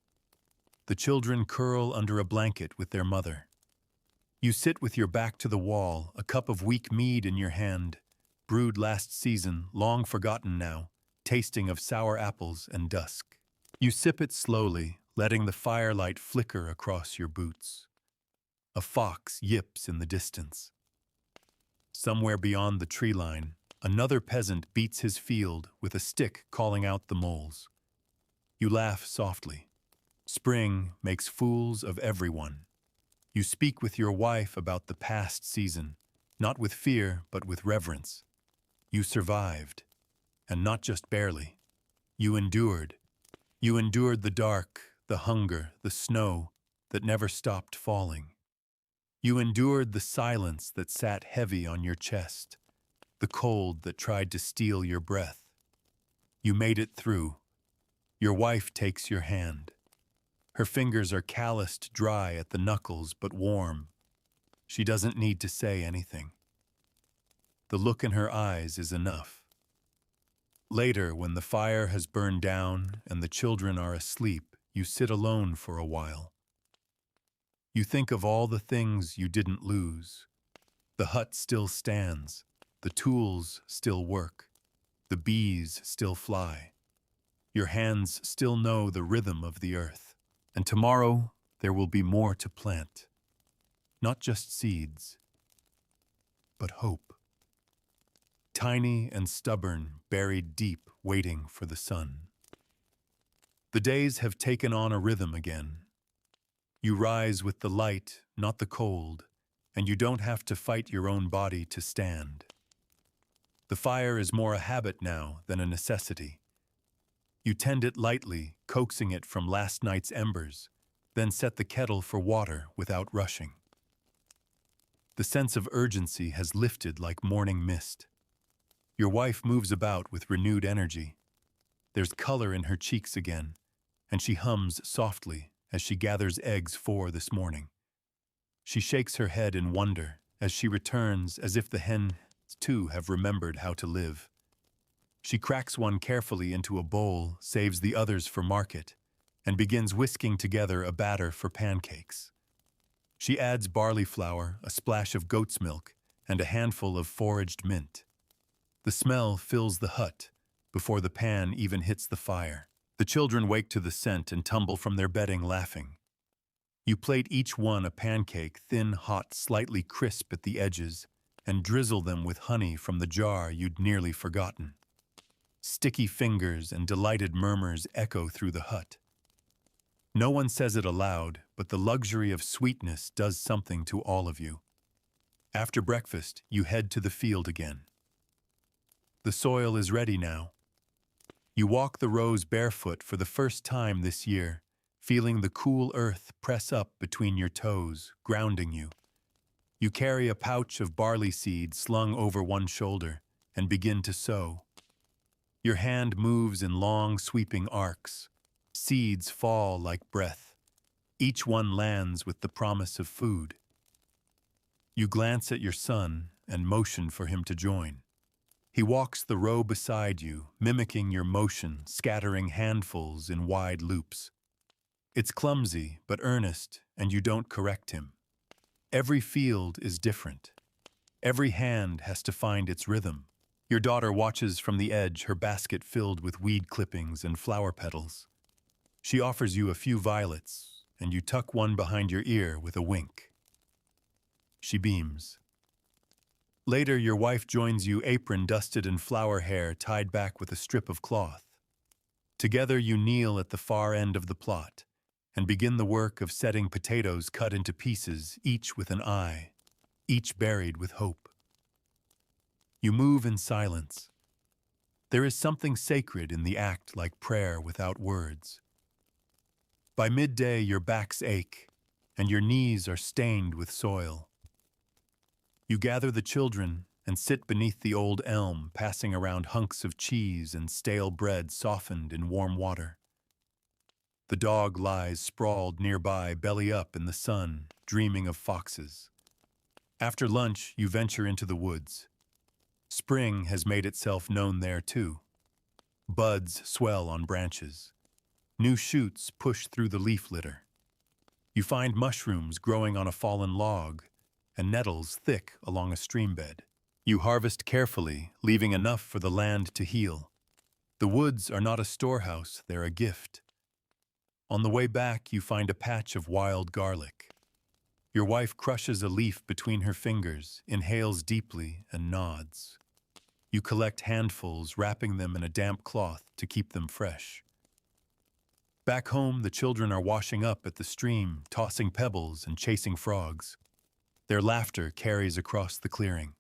The children curl under a blanket with their mother. You sit with your back to the wall, a cup of weak mead in your hand, brewed last season, long forgotten now, tasting of sour apples and dusk. You sip it slowly, letting the firelight flicker across your boots. A fox yips in the distance. Somewhere beyond the tree line, another peasant beats his field with a stick, calling out the moles. You laugh softly. Spring makes fools of everyone. You speak with your wife about the past season, not with fear, but with reverence. You survived, and not just barely. You endured. You endured the dark, the hunger, the snow that never stopped falling. You endured the silence that sat heavy on your chest, the cold that tried to steal your breath. You made it through. Your wife takes your hand. Her fingers are calloused dry at the knuckles, but warm. She doesn't need to say anything. The look in her eyes is enough. Later, when the fire has burned down and the children are asleep, you sit alone for a while. You think of all the things you didn't lose. The hut still stands. The tools still work. The bees still fly. Your hands still know the rhythm of the earth. And tomorrow, there will be more to plant. Not just seeds, but hope. Tiny and stubborn, buried deep, waiting for the sun. The days have taken on a rhythm again. You rise with the light, not the cold, and you don't have to fight your own body to stand. The fire is more a habit now than a necessity. You tend it lightly, coaxing it from last night's embers, then set the kettle for water without rushing. The sense of urgency has lifted like morning mist. Your wife moves about with renewed energy. There's color in her cheeks again, and she hums softly as she gathers eggs for this morning. She shakes her head in wonder as she returns, as if the hens too have remembered how to live. She cracks one carefully into a bowl, saves the others for market, and begins whisking together a batter for pancakes. She adds barley flour, a splash of goat's milk, and a handful of foraged mint. The smell fills the hut before the pan even hits the fire. The children wake to the scent and tumble from their bedding laughing. You plate each one a pancake, thin, hot, slightly crisp at the edges, and drizzle them with honey from the jar you'd nearly forgotten. Sticky fingers and delighted murmurs echo through the hut. No one says it aloud, but the luxury of sweetness does something to all of you. After breakfast, you head to the field again. The soil is ready now. You walk the rows barefoot for the first time this year, feeling the cool earth press up between your toes, grounding you. You carry a pouch of barley seed slung over one shoulder and begin to sow. Your hand moves in long, sweeping arcs. Seeds fall like breath. Each one lands with the promise of food. You glance at your son and motion for him to join. He walks the row beside you, mimicking your motion, scattering handfuls in wide loops. It's clumsy but earnest, and you don't correct him. Every field is different. Every hand has to find its rhythm. Your daughter watches from the edge, her basket filled with weed clippings and flower petals. She offers you a few violets, and you tuck one behind your ear with a wink. She beams. Later, your wife joins you, apron dusted and flower hair tied back with a strip of cloth. Together you kneel at the far end of the plot and begin the work of setting potatoes cut into pieces, each with an eye, each buried with hope. You move in silence. There is something sacred in the act, like prayer without words. By midday, your backs ache and your knees are stained with soil. You gather the children and sit beneath the old elm, passing around hunks of cheese and stale bread softened in warm water. The dog lies sprawled nearby, belly up in the sun, dreaming of foxes. After lunch, you venture into the woods. Spring has made itself known there too. Buds swell on branches. New shoots push through the leaf litter. You find mushrooms growing on a fallen log and nettles thick along a stream bed. You harvest carefully, leaving enough for the land to heal. The woods are not a storehouse, they're a gift. On the way back, you find a patch of wild garlic. Your wife crushes a leaf between her fingers, inhales deeply, and nods. You collect handfuls, wrapping them in a damp cloth to keep them fresh. Back home, the children are washing up at the stream, tossing pebbles and chasing frogs. Their laughter carries across the clearing.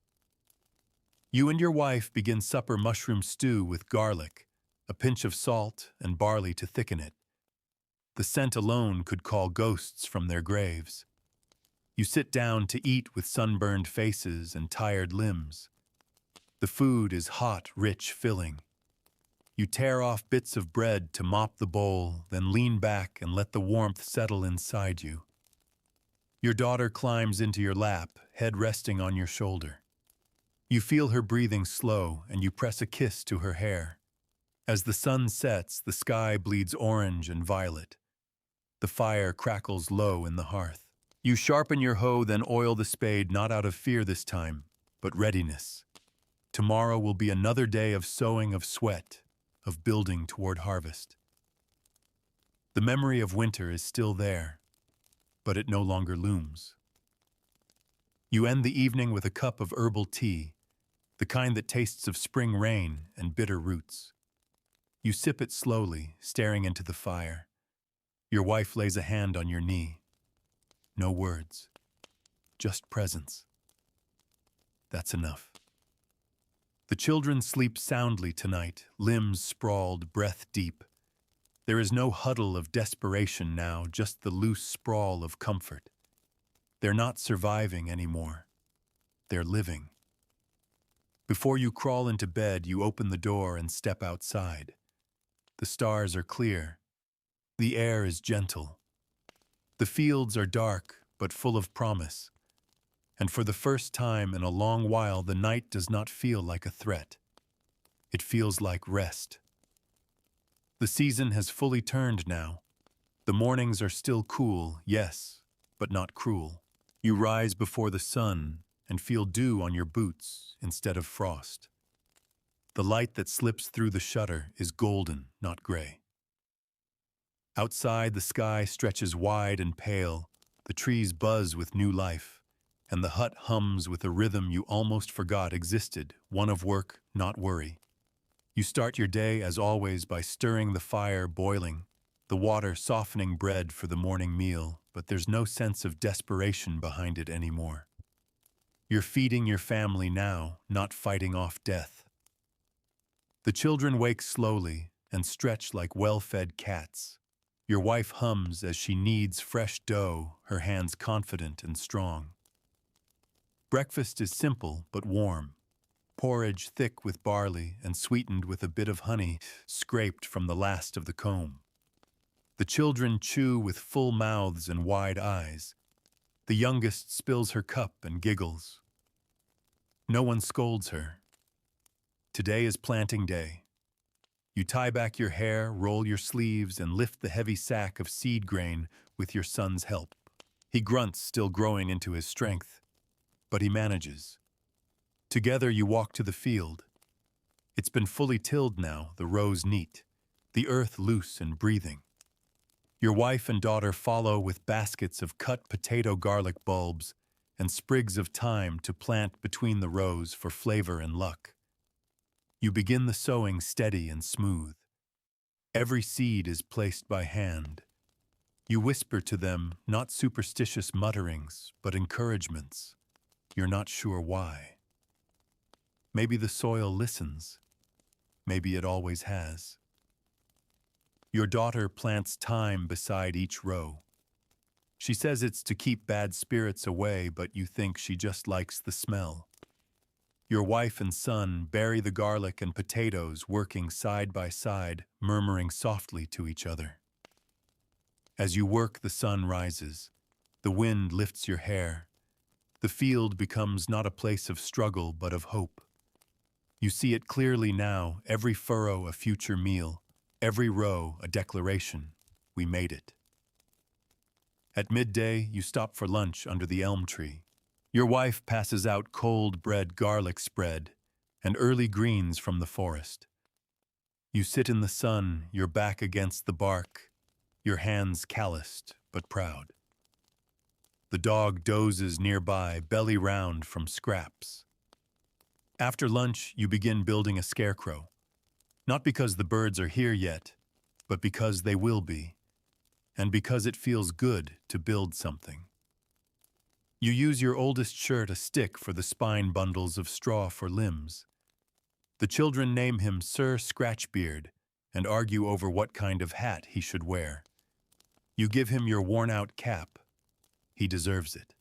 You and your wife begin supper mushroom stew with garlic, a pinch of salt, and barley to thicken it. The scent alone could call ghosts from their graves. You sit down to eat with sunburned faces and tired limbs. The food is hot, rich, filling. You tear off bits of bread to mop the bowl, then lean back and let the warmth settle inside you. Your daughter climbs into your lap, head resting on your shoulder. You feel her breathing slow, and you press a kiss to her hair. As the sun sets, the sky bleeds orange and violet. The fire crackles low in the hearth. You sharpen your hoe, then oil the spade, not out of fear this time, but readiness. Tomorrow will be another day of sowing, of sweat, of building toward harvest. The memory of winter is still there, but it no longer looms. You end the evening with a cup of herbal tea, the kind that tastes of spring rain and bitter roots. You sip it slowly, staring into the fire. Your wife lays a hand on your knee. No words, just presence. That's enough. The children sleep soundly tonight, limbs sprawled, breath deep. There is no huddle of desperation now, just the loose sprawl of comfort. They're not surviving anymore. They're living. Before you crawl into bed, you open the door and step outside. The stars are clear. The air is gentle. The fields are dark, but full of promise. And for the first time in a long while, the night does not feel like a threat. It feels like rest. The season has fully turned now. The mornings are still cool, yes, but not cruel. You rise before the sun and feel dew on your boots instead of frost. The light that slips through the shutter is golden, not gray. Outside, the sky stretches wide and pale, the trees buzz with new life, and the hut hums with a rhythm you almost forgot existed, one of work, not worry. You start your day, as always, by stirring the fire boiling, the water softening bread for the morning meal, but there's no sense of desperation behind it anymore. You're feeding your family now, not fighting off death. The children wake slowly and stretch like well-fed cats. Your wife hums as she kneads fresh dough, her hands confident and strong. Breakfast is simple but warm. Porridge thick with barley and sweetened with a bit of honey scraped from the last of the comb. The children chew with full mouths and wide eyes. The youngest spills her cup and giggles. No one scolds her. Today is planting day. You tie back your hair, roll your sleeves, and lift the heavy sack of seed grain with your son's help. He grunts, still growing into his strength, but he manages. Together you walk to the field. It's been fully tilled now, the rows neat, the earth loose and breathing. Your wife and daughter follow with baskets of cut potato garlic bulbs and sprigs of thyme to plant between the rows for flavor and luck. You begin the sowing steady and smooth. Every seed is placed by hand. You whisper to them not superstitious mutterings, but encouragements. You're not sure why. Maybe the soil listens. Maybe it always has. Your daughter plants thyme beside each row. She says it's to keep bad spirits away, but you think she just likes the smell. Your wife and son bury the garlic and potatoes, working side by side, murmuring softly to each other. As you work, the sun rises. The wind lifts your hair. The field becomes not a place of struggle, but of hope. You see it clearly now, every furrow a future meal, every row a declaration. We made it. At midday, you stop for lunch under the elm tree. Your wife passes out cold bread garlic spread and early greens from the forest. You sit in the sun, your back against the bark, your hands calloused but proud. The dog dozes nearby, belly round from scraps. After lunch, you begin building a scarecrow. Not because the birds are here yet, but because they will be, and because it feels good to build something. You use your oldest shirt a stick for the spine bundles of straw for limbs. The children name him Sir Scratchbeard and argue over what kind of hat he should wear. You give him your worn-out cap. He deserves it.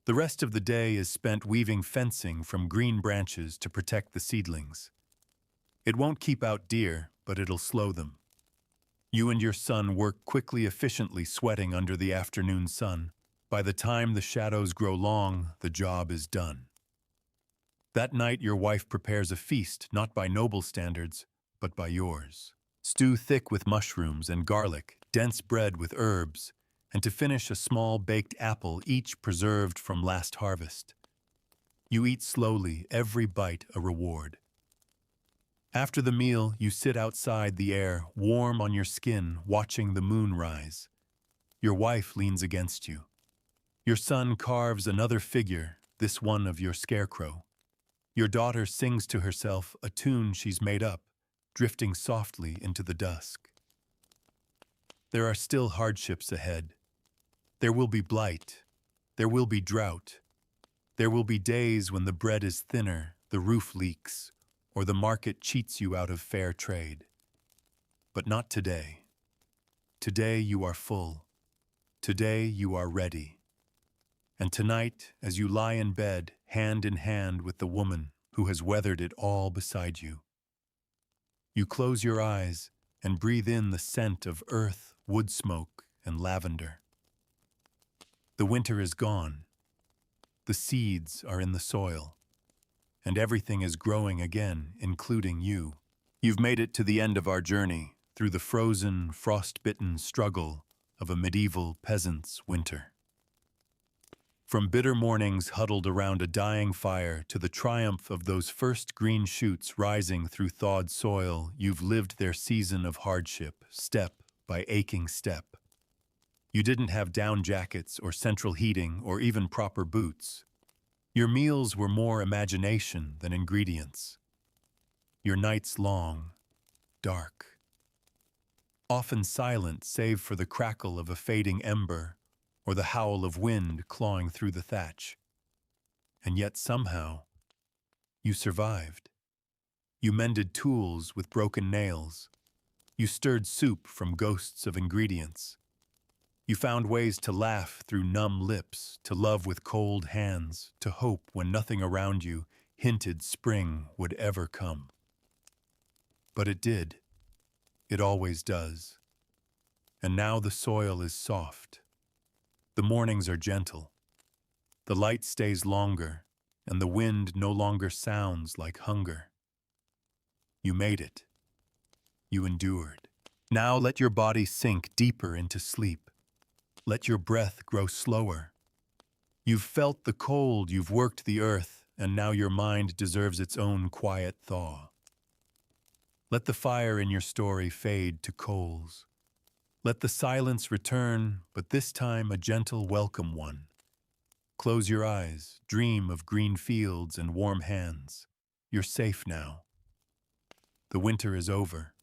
The rest of the day is spent weaving fencing from green branches to protect the seedlings. It won't keep out deer, but it'll slow them. You and your son work quickly, efficiently, sweating under the afternoon sun. By the time the shadows grow long, the job is done. That night, your wife prepares a feast, not by noble standards, but by yours. Stew thick with mushrooms and garlic, dense bread with herbs, and to finish a small baked apple, each preserved from last harvest. You eat slowly, every bite a reward. After the meal, you sit outside, the air warm on your skin, watching the moon rise. Your wife leans against you. Your son carves another figure, this one of your scarecrow. Your daughter sings to herself a tune she's made up, drifting softly into the dusk. There are still hardships ahead. There will be blight. There will be drought. There will be days when the bread is thinner, the roof leaks, or the market cheats you out of fair trade. But not today. Today you are full. Today you are ready. And tonight, as you lie in bed, hand in hand with the woman who has weathered it all beside you, you close your eyes and breathe in the scent of earth, wood smoke, and lavender. The winter is gone. The seeds are in the soil, and everything is growing again, including you. You've made it to the end of our journey, through the frozen, frost-bitten struggle of a medieval peasant's winter. From bitter mornings huddled around a dying fire to the triumph of those first green shoots rising through thawed soil, you've lived their season of hardship, step by aching step. You didn't have down jackets or central heating or even proper boots. Your meals were more imagination than ingredients. Your nights long, dark, often silent save for the crackle of a fading ember or the howl of wind clawing through the thatch. And yet somehow, you survived. You mended tools with broken nails. You stirred soup from ghosts of ingredients. You found ways to laugh through numb lips, to love with cold hands, to hope when nothing around you hinted spring would ever come. But it did. It always does. And now the soil is soft. The mornings are gentle. The light stays longer, and the wind no longer sounds like hunger. You made it. You endured. Now let your body sink deeper into sleep. Let your breath grow slower. You've felt the cold, you've worked the earth, and now your mind deserves its own quiet thaw. Let the fire in your story fade to coals. Let the silence return, but this time a gentle welcome one. Close your eyes, dream of green fields and warm hands. You're safe now. The winter is over.